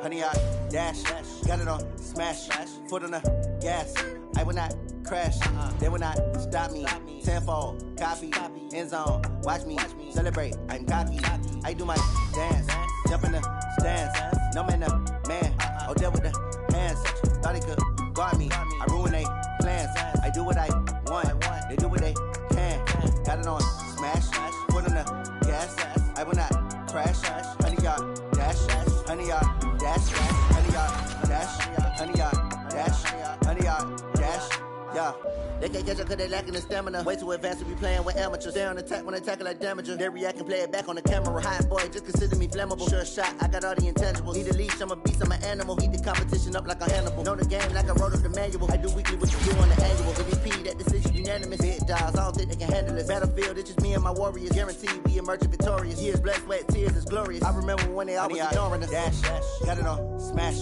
Honey, I dash, got it on, smash, foot on the gas. I will not crash, they will not stop me. Tenfold, copy, end zone, watch me celebrate. I'm cocky, I do my dance, jump in the stands. No man, man, Odell with the hands. Thought he could guard me, I ruin they plans. I do what I want, they do what they can. Got it on, smash, foot on the gas. I will not crash, honey, y'all dash, honey, y'all dash, honey, y'all dash, honey, y'all dash, honey, y'all dash, yeah. They can't catch up cause they lacking the stamina. Way too advanced to be playing with amateurs. They on attack when they tackle like damager. They react and play it back on the camera. Hot boy, just consider me flammable. Sure shot, I got all the intangibles. Need a leash, I'm a beast, I'm an animal. Eat the competition up like a Hannibal. Know the game like I wrote up the manual. I do weekly what you do on the annual. MVP, that decision unanimous. Big dogs, I don't think they can handle it. Battlefield, it's just me and my warriors. Guaranteed we emerge victorious. Years, blood, sweat, tears, it's glorious. I remember when they always ignoring us. Dash, got it on, smash,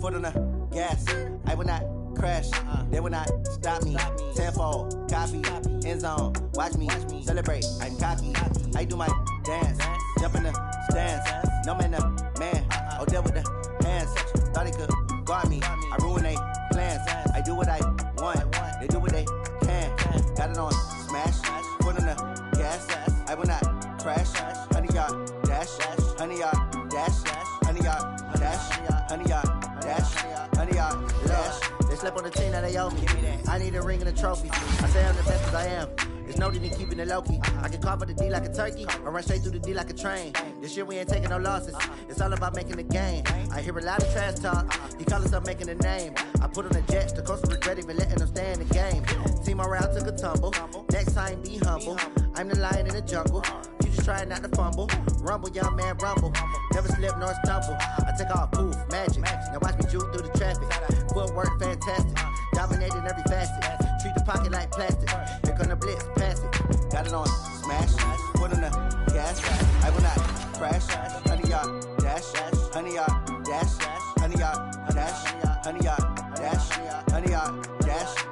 foot on the gas. I will not crash, they will not stop me. Tenfold, copy, end zone, watch me celebrate. I'm cocky, I do my dance, jump in the stands. No man, man, Odell with the hands. Thought he could guard me, I ruin they plans. I do what I want, they do what they can. Got it on, smash, foot on the gas. I will not crash, honey, y'all dash, honey, y'all dash, honey, y'all dash, honey, y'all dash, honey, y'all dash. They slept on the team, now they owe me. I need a ring and a trophy. I say I'm the best as I am. There's no need in keeping it low-key. I can carve up the D like a turkey, or run straight through the D like a train. This year we ain't taking no losses. It's all about making the game. I hear a lot of trash talk. He call himself making a name. I put on the Jets, the coach regret even letting them stay in the game. Team morale took a tumble. Next time be humble. I'm the lion in the jungle. You just try not to fumble. Rumble, young man, rumble. Never slip nor stumble. I take off, poof, magic. Now watch me juke through the traffic. Footwork fantastic. Dominating every facet. Treat the pocket like plastic. Here come the blitz, pass it. Got it on, smash. Foot on the gas. I will not crash. Honey, y'all dash. Honey, y'all dash. Honey, y'all dash. Honey, y'all dash. Honey, y'all dash.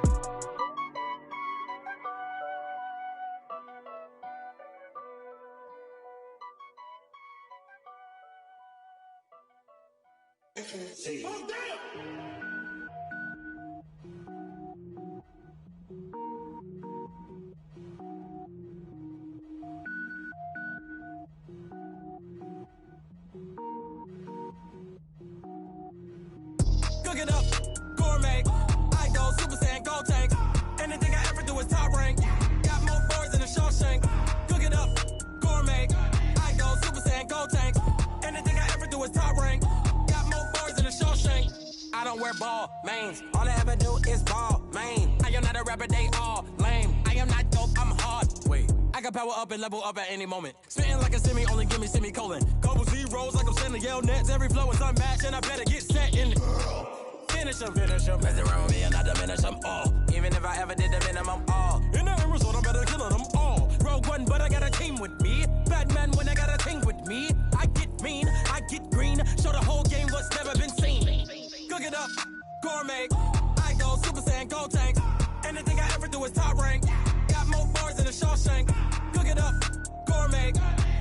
Oh, damn! Cook it up, gourmet. I go Super Saiyan, gold tank. Anything I ever do is top rank. Got more boys than a Shawshank. Cook it up, gourmet. I go Super Saiyan, gold tank. Anything I ever do is top rank. Got more boys than a Shawshank. I don't wear ball mains. All I ever do is ball main. I am not a rapper, they all lame. I am not dope, I'm hard. Wait, I can power up and level up at any moment. Spitting like a semi, only give me semicolon. Couple zeros like I'm sending yell nets. Every flow is unmatched and I better get set in. Finish them. Mess around with me and I diminish them all. Even if I ever did the minimum all. In the end result, I better kill them all. Rogue One, but I got a team with me. Batman when I got a team with me. I get mean, I get green. Show the whole gourmet. I go Super Saiyan, go tank. Anything I ever do is top rank. Got more bars than a Shawshank. Cook it up, gourmet.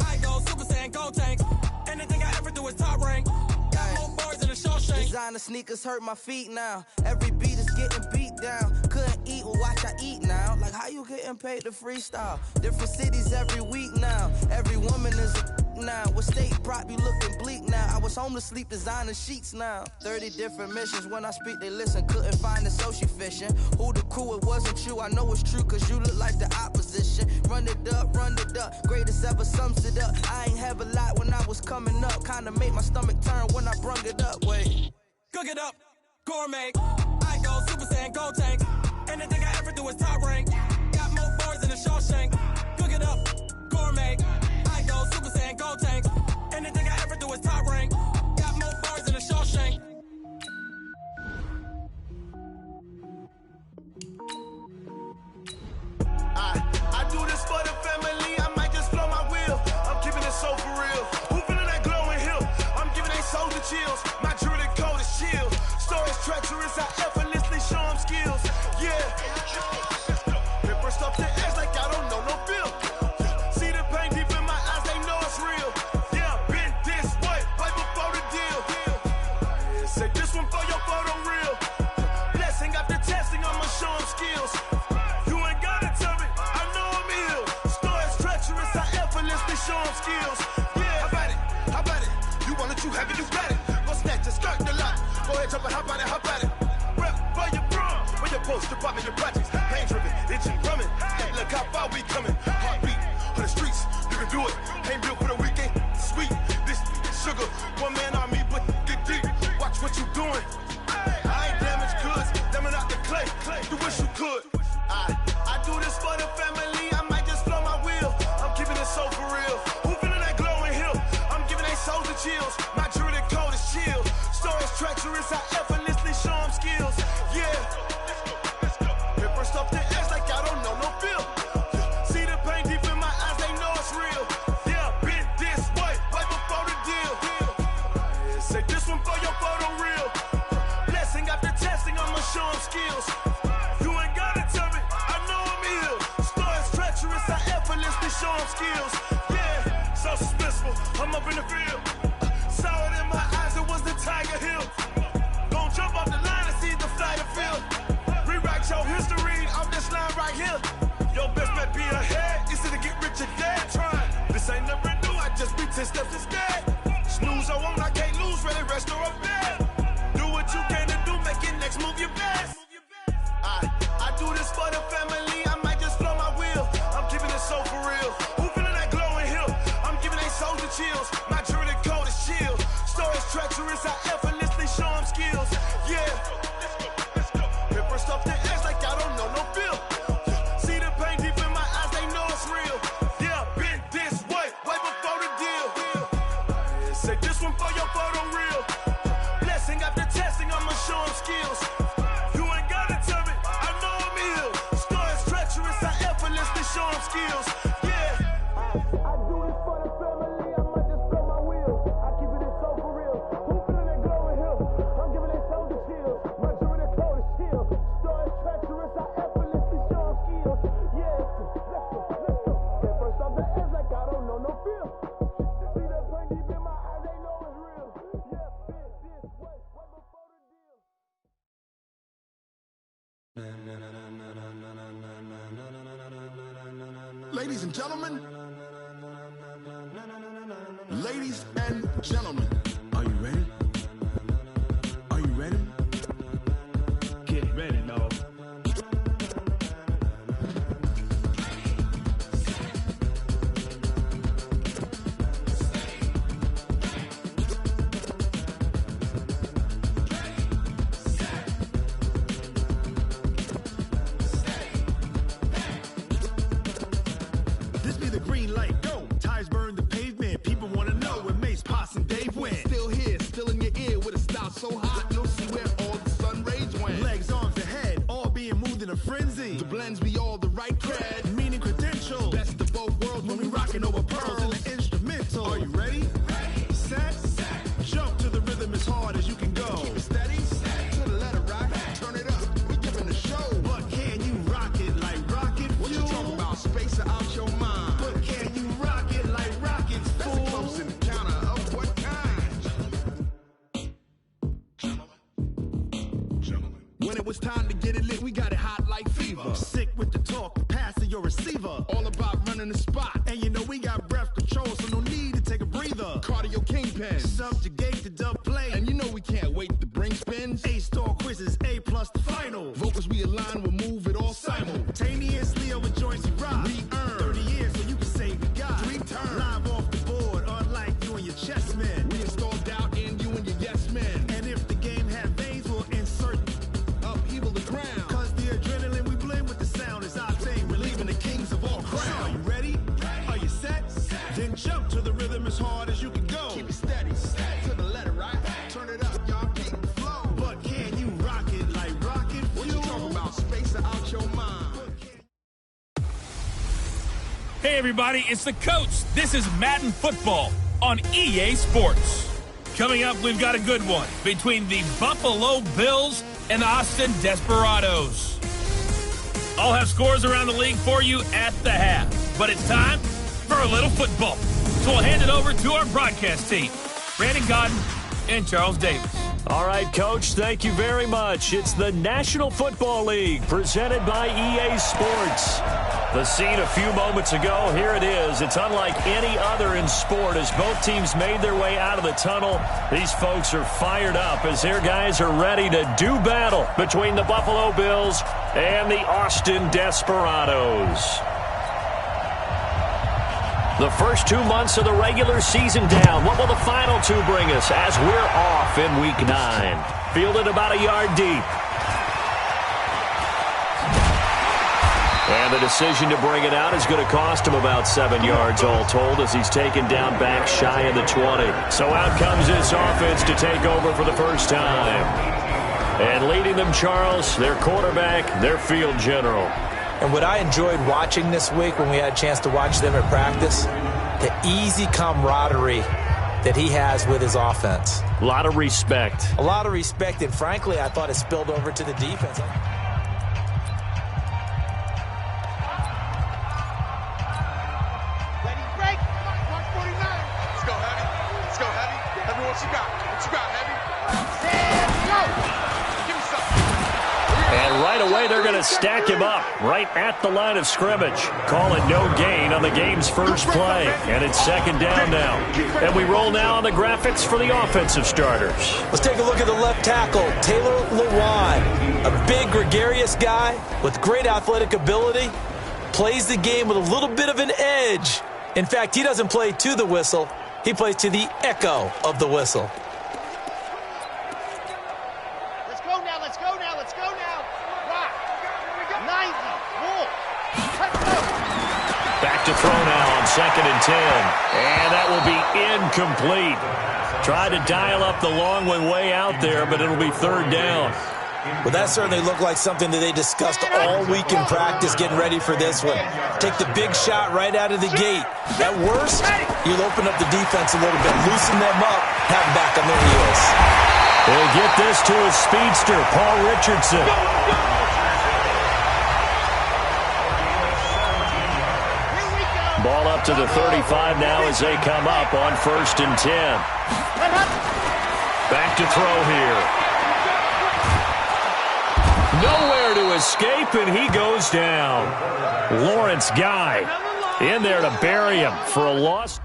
I go Super Saiyan, go tank. Anything I ever do is top rank. Got more bars than a Shawshank. Designer sneakers hurt my feet now. Every beat is getting beat down. Couldn't eat, well watch I eat now. Like how you getting paid to freestyle? Different cities every week now. Every woman is a now. What state prop you looking bleak now? I was home to sleep designer sheets now. 30 different missions. When I speak they listen. Couldn't find it so she fishing. Who the crew? It wasn't you. I know it's true cause you look like the opposition. Run it up, run it up. Greatest ever sums it up. I ain't have a lot when I was coming up. Kinda made my stomach turn when I brung it up. Wait. Cook it up, gourmet. I go Super Saiyan, go tank. Anything I ever do is top rank. Got more bars than a Shawshank. Cook it up, gourmet. I go Super Saiyan, go tank. Anything I ever do is top rank. Got more bars than a Shawshank. I do this for the family. I might just blow my wheel. I'm keeping it so for real. Who feeling that glowing hill? I'm giving they souls the chills. My jewelry code is chill. Stories treacherous. I effortlessly show them skills. Yeah. Paper stuff to edge like I don't know no feel. See the pain deep in my eyes. They know it's real. Yeah, been this way right before the deal. Say this one for your photo real. Blessing after testing. I'ma show them skills. You ain't gotta tell me. I know I'm ill. Stories treacherous. I effortlessly show them skills. Yeah, how about it? How about it? You want it, you have it, you got it. Go snatch it, skirt the lot. Go ahead, jump it, how about it, how about it? Rep where you from, where your post, department, your projects. Pain driven, itching, drumming. Hey, look how far we coming. Heartbeat on the streets, you can do it. Ain't built for the weekend, sweet. This sugar, one man army, but get deep. Watch what you doing. I ain't damaged goods, damn out the clay. You wish you could. I do this for the family. I might just blow my wheel. I'm keeping it so for real. Who feeling that glowing hill? I'm giving they souls the chills. My jewelry code is chill. Stories treacherous. I effortlessly show them skills. Yeah. Paper stuff to edge like I don't know no feel. See the pain deep in my eyes. They know it's real. Yeah, been this way right before the deal. Say this one for your photo real. Blessing after testing. I'ma show them skills. You ain't gotta tell me. I know I'm ill. Stories treacherous. I effortlessly show them skills. Yeah, so suspenseful. I'm up in the field. Saw it in my eyes. It was the Tiger Hill. Gon' jump off the line and see the flight of field. Rewrite your history off this line right here. Your best bet be ahead. Easy to get rich or dead. Trying. This ain't never new. I just be 10 steps instead. Snooze or won't. I can't lose. Ready, rest or up bed. Do what you can to do. Make it next move your best. I do this for the family. I might just blow my wheel. I'm keeping it so for real. Who feeling that glowing hill? I'm giving they souls the chills. My jewelry code is chill. Stories treacherous. I effortlessly show them skills. Yeah. Paper stuff to edge like I don't know no feel. See the pain deep in my eyes. They know it's real. Yeah, been this way right before the deal. Say this one for your photo real. Blessing after testing. I'ma show them skills. You ain't gotta tell me. I know I'm ill. Stories treacherous. I effortlessly show them skills. Yeah. I do this for the family. I might just blow my wheel. I keep it so for real. Who feeling that glowing hill? I'm giving they souls the chills. My jewelry code is chill. Stories treacherous. I effortlessly show them skills. Yeah. Let's go. Get first off the edge like I don't know no feel. See that pain deep in my eyes. They know it's real. Yeah. Been this way right before the deal. Ladies and gentlemen, ladies and gentlemen, are you ready? Are you ready? Get ready, dog. This be the green light, go. Tires burn the pavement. People want to know where Mace, Potts, and Dave went. Still here, still in your ear with a style so hot, no see where all the sun rays went. Legs, arms, and head, all being moved in a frenzy. The blends be all the right cred, meaning credentials. Best of both worlds when we rocking over pearls and the instrumental. Are you ready? Ready. Set. Jump to the rhythm as hard as you can go. Keep it steady. To the letter, right? time to get it lit, we got it hot like fever. Sick with the talk, the pass to your receiver. All about running the spot. And you know we got breath control, so no need to take a breather. Cardio kingpin, subjugate the dub play. And you know we can't wait to bring spins. A-star quizzes, A+ the final. Vocals we align, we'll move it all simultaneously over joints and rock. We earn 30 years, so you can say we got 3 turns. Live off the board, unlike you and your chess men. We install doubt in you and your yes men. And if the game had veins, we'll insert upheaval the ground. Cause the adrenaline we blend with the sound is our thing. We're leaving the kings of all crowns. So are you ready? Are you set? Then jump to the rhythm as hard as you can go. Keep it steady, to the letter, right? Turn it up, y'all keep the flow. But can you rock it like rocket fuel? What you talking about? Space out your mind. Hey everybody, it's the coach. This is Madden Football on EA Sports. Coming up, we've got a good one between the Buffalo Bills and the Austin Desperados. I'll have scores around the league for you at the half, but it's time for a little football. So we'll hand it over to our broadcast team, Brandon Godden and Charles Davis. All right, Coach, thank you very much. It's the National Football League presented by EA Sports. The scene a few moments ago, here it is. It's unlike any other in sport as both teams made their way out of the tunnel. These folks are fired up as their guys are ready to do battle between the Buffalo Bills and the Austin Desperados. The first 2 months of the regular season down. What will the final 2 bring us as we're off in Week 9? Fielded about a yard deep. And the decision to bring it out is going to cost him about 7 yards all told as he's taken down back shy of the 20. So out comes this offense to take over for the first time. And leading them, Charles, their quarterback, their field general. And what I enjoyed watching this week when we had a chance to watch them at practice, the easy camaraderie that he has with his offense. A lot of respect. A lot of respect, and frankly, I thought it spilled over to the defense. Ready, break. 149. Let's go, Heavy. Let's go, Heavy. Heavy, what you got? What you got, Heavy? Go. Give me something. And right away, they're going to stack him up right at the line of scrimmage. Call it no gain on the game's first play. And it's second down now. And we roll now on the graphics for the offensive starters. Let's take a look at the left tackle, Taylor Lewan. A big, gregarious guy with great athletic ability. Plays the game with a little bit of an edge. In fact, he doesn't play to the whistle. He plays to the echo of the whistle. Let's go now. Let's go now. Let's go now. Rock. 90. Wolf. Let's go. Back to throw now on 2nd and 10. And that will be incomplete. Tried to dial up the long way out there, but it'll be 3rd down. Well, that certainly looked like something that they discussed all week in practice getting ready for this one. Take the big shot right out of the gate. At worst, you'll open up the defense a little bit, loosen them up, have them back on their heels. They get this to a speedster, Paul Richardson. Ball up to the 35 now as they come up on 1st and 10. Back to throw here. Nowhere to escape, and he goes down. Lawrence Guy in there to bury him for a loss.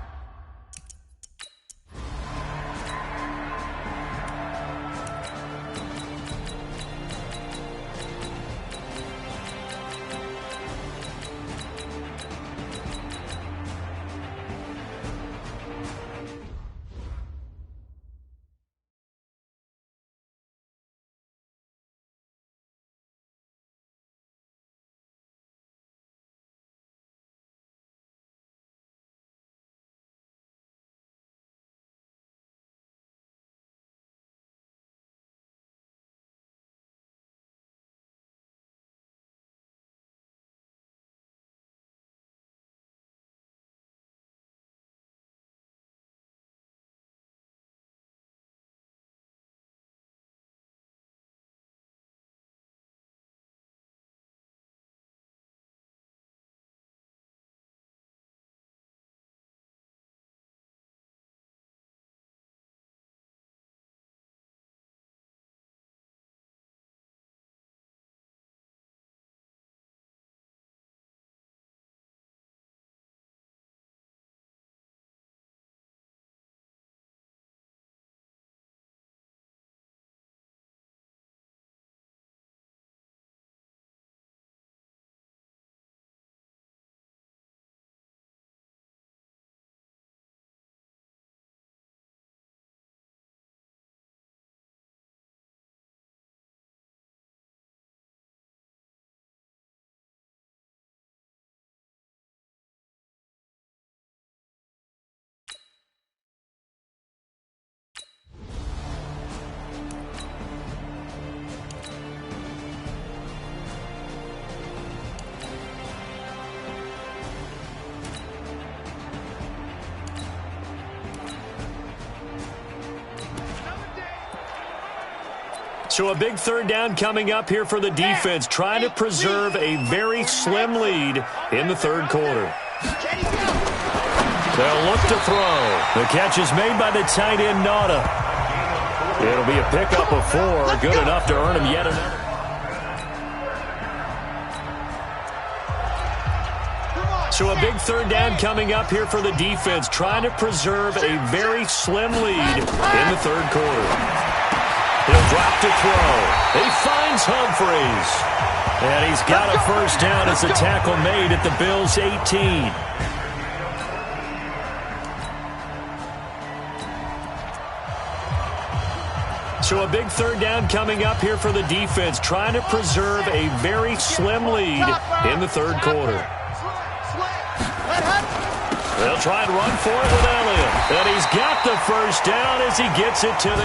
So a big third down coming up here for the defense, trying to preserve a very slim lead in the third quarter. They'll look to throw. The catch is made by the tight end, Nauta. It'll be a pickup of 4, good enough to earn him yet another. So a big third down coming up here for the defense, trying to preserve a very slim lead in the third quarter. He'll drop to throw. He finds Humphries. And he's got a first down as a tackle made at the Bills' 18. So a big third down coming up here for the defense, trying to preserve a very slim lead in the third quarter. They'll try and run for it with Elliott. And he's got the first down as he gets it to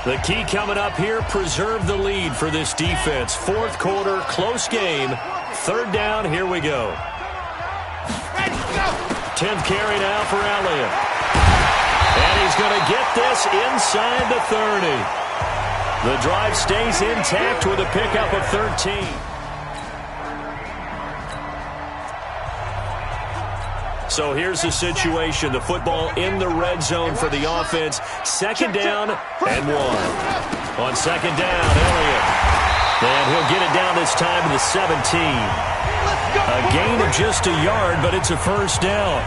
the key coming up here, preserve the lead for this defense. Fourth quarter, close game. Third down, here we go. 10th carry now for Elliott. And he's going to get this inside the 30. The drive stays intact with a pickup of 13. So here's the situation. The football in the red zone for the offense. Second down and 1. On second down, Elliott. And he'll get it down this time to the 17. A gain of just a yard, but it's a first down.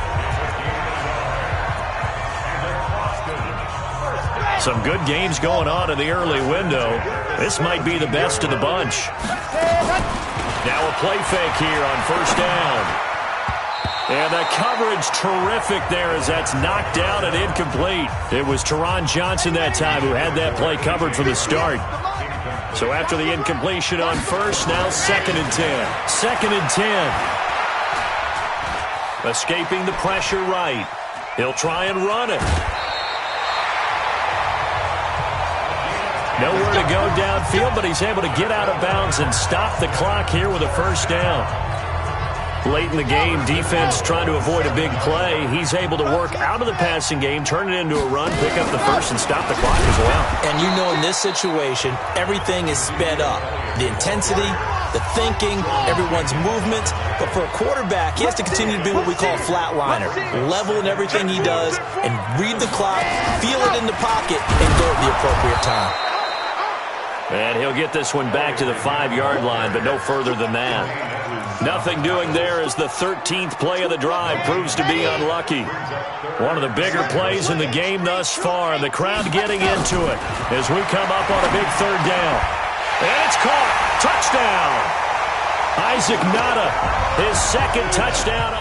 Some good games going on in the early window. This might be the best of the bunch. Now a play fake here on first down. And the coverage terrific there as that's knocked out and incomplete. It was Teron Johnson that time who had that play covered from the start. So after the incompletion on first, now 2nd and 10. 2nd and 10. Escaping the pressure right. He'll try and run it. Nowhere to go downfield, but he's able to get out of bounds and stop the clock here with a first down. Late in the game, defense trying to avoid a big play. He's able to work out of the passing game, turn it into a run, pick up the first, and stop the clock as well. And you know in this situation, everything is sped up. The intensity, the thinking, everyone's movement. But for a quarterback, he has to continue to be what we call a flatliner. Level in everything he does and read the clock, feel it in the pocket, and go at the appropriate time. And he'll get this one back to the 5-yard line, but no further than that. Nothing doing there as the 13th play of the drive proves to be unlucky. One of the bigger plays in the game thus far. The crowd getting into it as we come up on a big third down. And it's caught. Touchdown. Isaac Nauta, his second touchdown.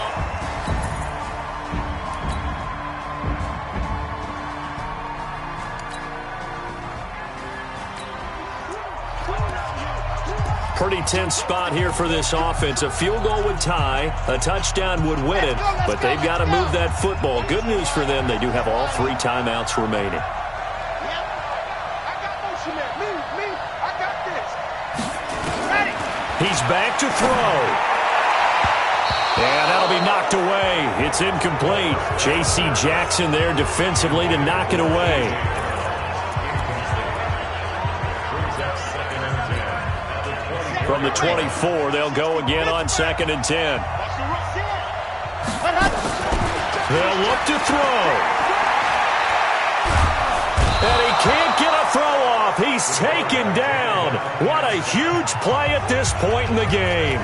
Pretty tense spot here for this offense. A field goal would tie, a touchdown would win it, but they've got to move that football. Good news for them, they do have all 3 timeouts remaining. He's back to throw. And that'll be knocked away. It's incomplete. J.C. Jackson there defensively to knock it away. From the 24, they'll go again on 2nd and 10. They'll look to throw. And he can't get a throw off. He's taken down. What a huge play at this point in the game.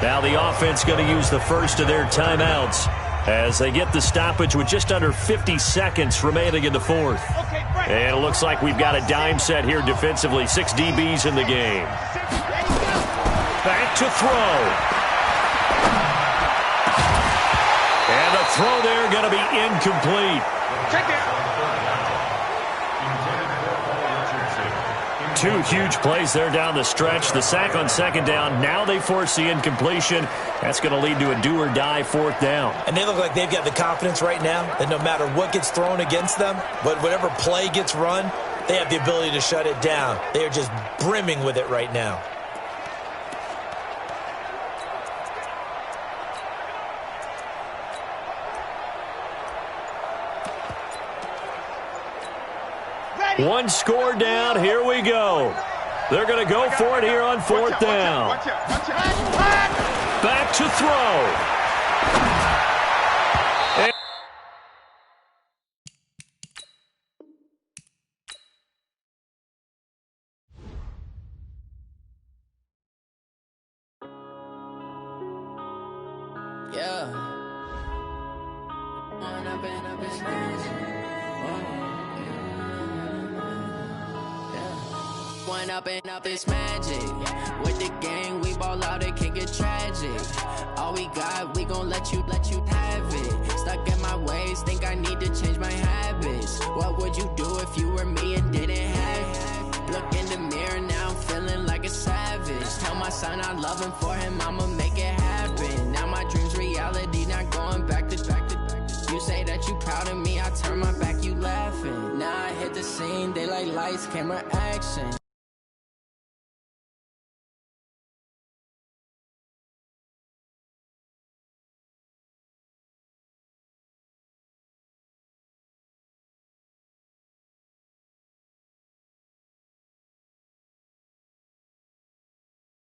Now the offense going to use the first of their timeouts as they get the stoppage with just under 50 seconds remaining in the fourth. And it looks like we've got a dime set here defensively. 6 DBs in the game. Back to throw. And the throw there going to be incomplete. Two huge plays there down the stretch. The sack on second down. Now they force the incompletion. That's going to lead to a do-or-die fourth down. And they look like they've got the confidence right now that no matter what gets thrown against them, but whatever play gets run, they have the ability to shut it down. They are just brimming with it right now. One score down. Here we go. They're going to go for it here on fourth down. Back to throw. Up this magic. With the gang, we ball out, it can get tragic. All we got, we gon' let you have it. Stuck in my ways, think I need to change my habits. What would you do if you were me and didn't have it? Look in the mirror, now I'm feeling like a savage. Tell my son I love him, for him I'ma make it happen. Now my dream's reality, not going back to back. You say that you proud of me, I turn my back, you laughing. Now I hit the scene, they like lights, camera, action.